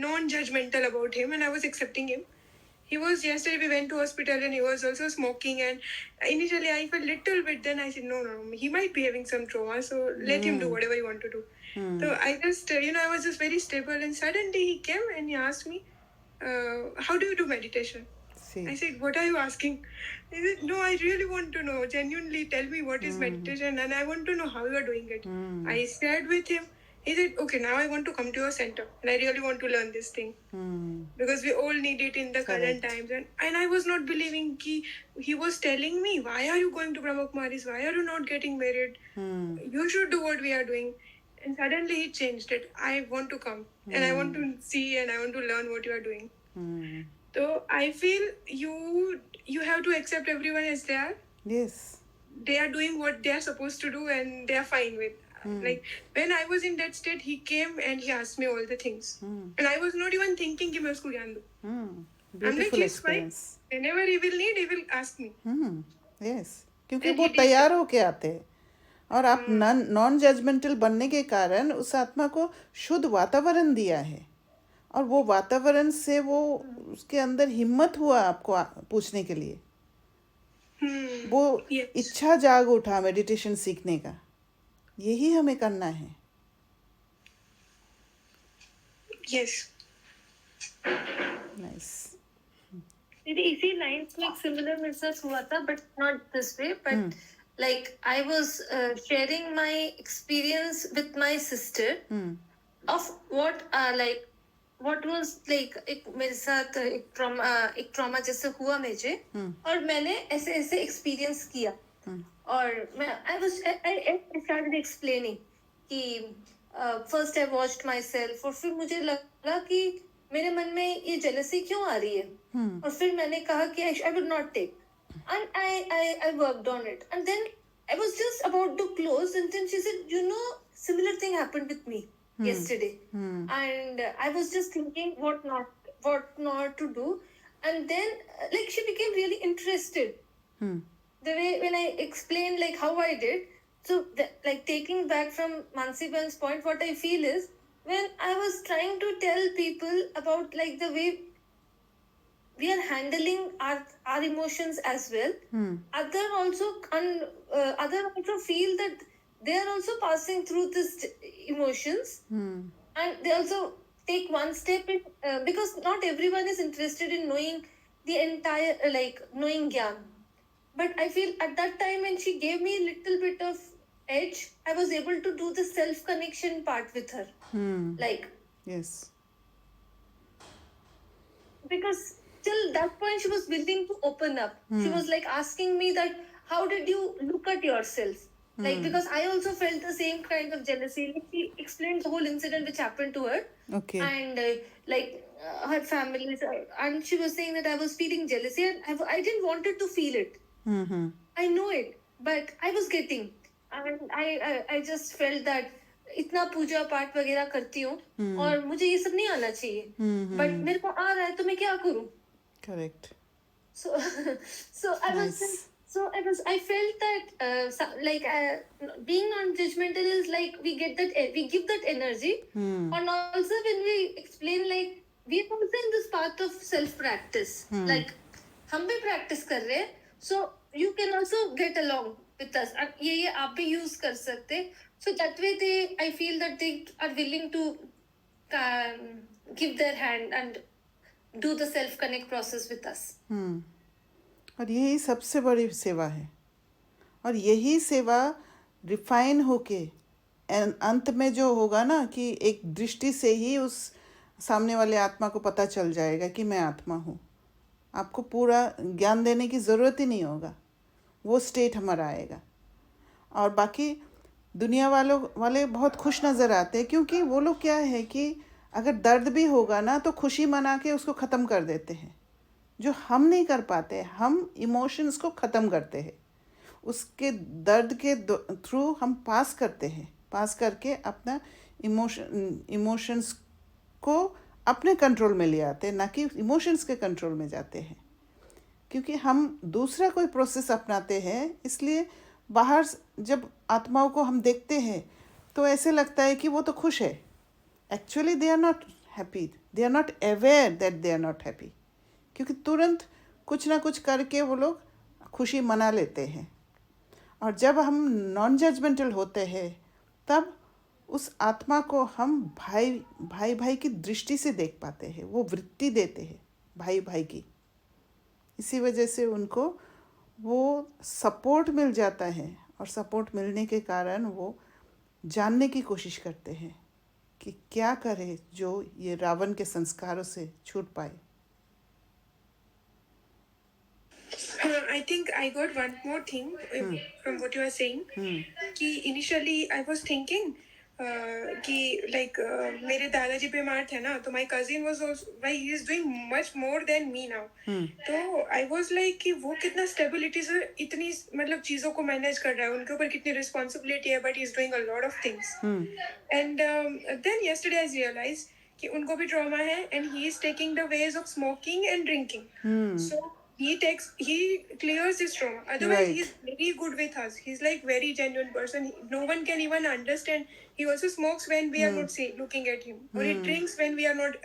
Speaker 5: non-judgmental about him, and I was accepting him. he was yesterday we went to hospital and he was also smoking, and initially I felt little bit, then I said no, he might be having some trauma, so let him do whatever he want to do. So I just I was just very stable, and suddenly he came and he asked me, how do you do meditation?
Speaker 1: See.
Speaker 5: I said, what are you asking? He said, no, I really want to know, genuinely tell me what is meditation, and I want to know how you are doing it. I shared with him. He said, okay, now I want to come to your center and I really want to learn this thing. Because we all need it in the current times. And I was not believing he was telling me, why are you going to Brahma Kumaris? Why are you not getting married? You should do what we are doing. And suddenly he changed it. I want to come and I want to see and I want to learn what you are doing. So I feel you have to accept everyone as they are.
Speaker 1: Yes.
Speaker 5: They are doing what they are supposed to do and they are fine with. Like when I was in that state, he came and he asked me all the things. And I was not even thinking कि मैं उसको ज्ञान दूँ. I'm like,
Speaker 1: Beautiful
Speaker 5: he's fine.
Speaker 1: experience.
Speaker 5: Whenever he will need, he will ask me.
Speaker 1: Yes. क्योंकि वो तैयार होके आते हैं और आप नॉन जजमेंटल बनने के कारण उस आत्मा को शुद्ध वातावरण दिया है और वो वातावरण से वो उसके अंदर हिम्मत हुआ आपको पूछने के लिए. वो इच्छा जाग उठा मेडिटेशन सीखने का. यही हमें करना है.
Speaker 5: Yes.
Speaker 1: Nice.
Speaker 2: इसी लाइन में एक सिमिलर मेरे साथ हुआ था, but not this way, but like I was sharing my experience with my sister of what was like एक मेरे साथ एक ट्रॉमा जैसे हुआ मुझे और मैंने ऐसे ऐसे एक्सपीरियंस किया और मैं I started explaining कि first I watched myself और फिर मुझे लगा कि मेरे मन में ये jealousy क्यों आ रही है और फिर मैंने कहा कि I would not take. And I worked on it. And then I was just about to close and then she said, similar thing happened with me yesterday. And I was just thinking what not to do. And then like she became really interested. The way when I explained like how I did. So like taking back from Mansi Ben's point, what I feel is when I was trying to tell people about like the way we are handling our emotions as well. Other also feel that they are also passing through this emotions, and they also take one step in, because not everyone is interested in knowing the entire knowing Gyan. But I feel at that time when she gave me a little bit of edge, I was able to do the self connection part with her.
Speaker 1: Yes.
Speaker 2: Because till that point she was willing to open up. She was like asking me that how did you look at yourself, like because I also felt the same kind of jealousy. She explained the whole incident which happened to her, and her family, and she was saying that I was feeling jealousy and I didn't wanted to feel it. I know it, but I was getting, and I just felt that इतना पूजा पाठ वगैरह करती हूँ और मुझे ये सब नहीं आना चाहिए, बट मेरे को आ रहा है तो मैं क्या करूँ?
Speaker 1: Correct.
Speaker 2: So I felt that being non-judgmental is like we give that energy, and also when we explain like we are also in this path of self-practice, like हम भी practice कर रहे हैं, so you can also get along with us, and ये आप भी use कर सकते. So that way I feel that they are willing to give their hand and do the self connect process with us.
Speaker 1: और यही सबसे बड़ी सेवा है और यही सेवा रिफाइन होके अंत में जो होगा ना कि एक दृष्टि से ही उस सामने वाले आत्मा को पता चल जाएगा कि मैं आत्मा हूँ. आपको पूरा ज्ञान देने की ज़रूरत ही नहीं होगा, वो स्टेट हमारा आएगा. और बाकी दुनिया वाले बहुत खुश नज़र आते हैं क्योंकि वो लोग क्या है कि अगर दर्द भी होगा ना तो खुशी मना के उसको ख़त्म कर देते हैं, जो हम नहीं कर पाते. हम इमोशंस को ख़त्म करते हैं, उसके दर्द के थ्रू हम पास करके अपना इमोशंस को अपने कंट्रोल में ले आते हैं, ना कि इमोशंस के कंट्रोल में जाते हैं. क्योंकि हम दूसरा कोई प्रोसेस अपनाते हैं, इसलिए बाहर जब आत्माओं को हम देखते हैं तो ऐसे लगता है कि वो तो खुश है. Actually, they are not happy. They are not aware that they are not happy. क्योंकि तुरंत कुछ ना कुछ करके वो लोग खुशी मना लेते हैं। और जब हम नॉन जजमेंटल होते हैं तब उस आत्मा को हम भाई की दृष्टि से देख पाते हैं, वो वृत्ति देते हैं भाई की। इसी वजह से उनको वो सपोर्ट मिल जाता है, और सपोर्ट मिलने के कारण वो जानने की कोशिश करते हैं कि क्या करे जो ये रावण के संस्कारों से छूट पाए।
Speaker 5: I think I got one more thing from what you are saying. कि initially I was thinking कि like मेरे दादाजी बीमार थे ना, तो my cousin was also, he is doing much more than me now. तो I was like कि वो कितना stability से इतनी मतलब चीजों को मैनेज कर रहा है, उनके ऊपर कितनी responsibility है, but he is doing a lot of things. And then yesterday I realized कि उनको भी trauma है, and he is taking the ways of smoking and drinking. So he clears his trauma. Otherwise,
Speaker 1: Right.
Speaker 5: he's very good with us. He's like very genuine person. No one can even understand. He also smokes when we are not looking at him, or he drinks when we are not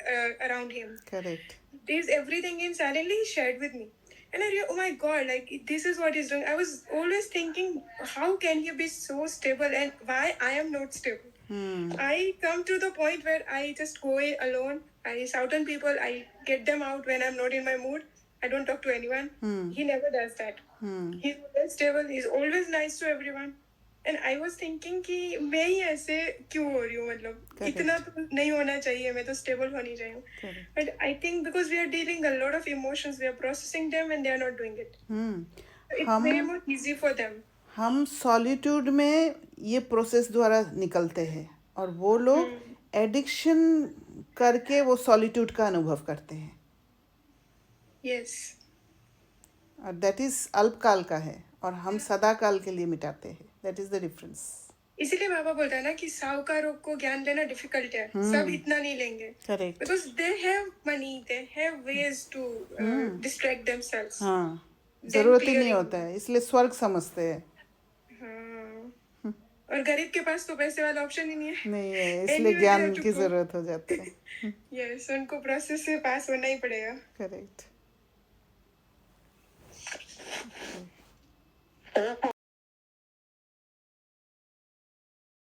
Speaker 5: around him.
Speaker 1: Correct.
Speaker 5: There's everything in silently shared with me. And I realized, oh my God, like this is what he's doing. I was always thinking, how can he be so stable, and why I am not stable? I come to the point where I just go alone. I shout on people. I get them out when I'm not in my mood. I don't talk to anyone. He never does that. He's always stable. He's always nice to everyone. And I was thinking कि मैं ही ऐसे क्यों हो रही हूँ, मतलब इतना तो नहीं होना चाहिए, मैं तो stable होनी चाहिए. But I think because we are dealing a lot of emotions, we are processing them and they are not doing it. It's way more easy for them.
Speaker 1: हम सॉलिट्यूड में ये प्रोसेस द्वारा निकलते हैं, और वो लोग एडिक्शन करके वो सॉलिट्यूड का अनुभव करते हैं।
Speaker 5: Yes.
Speaker 1: और दैट इज अल्पकाल का है, और हम सदा काल के लिए मिटाते हैं। That is the difference.
Speaker 5: इसीलिए बाबा बोलता है ना कि साहूकारों को ज्ञान लेना डिफिकल्ट है, सब इतना नहीं लेंगे।
Speaker 1: Correct.
Speaker 5: Because they have money, they have ways to distract themselves.
Speaker 1: हाँ, जरूरत ही नहीं होता है, इसलिए स्वर्ग समझते हैं।
Speaker 5: हाँ, और गरीब के पास तो पैसे वाला ऑप्शन ही नहीं है।
Speaker 1: नहीं है, इसलिए ज्ञान की जरूरत हो जाती है।
Speaker 5: यस, उनको प्रोसेस से पास होना ही पड़ेगा।
Speaker 1: करेक्ट।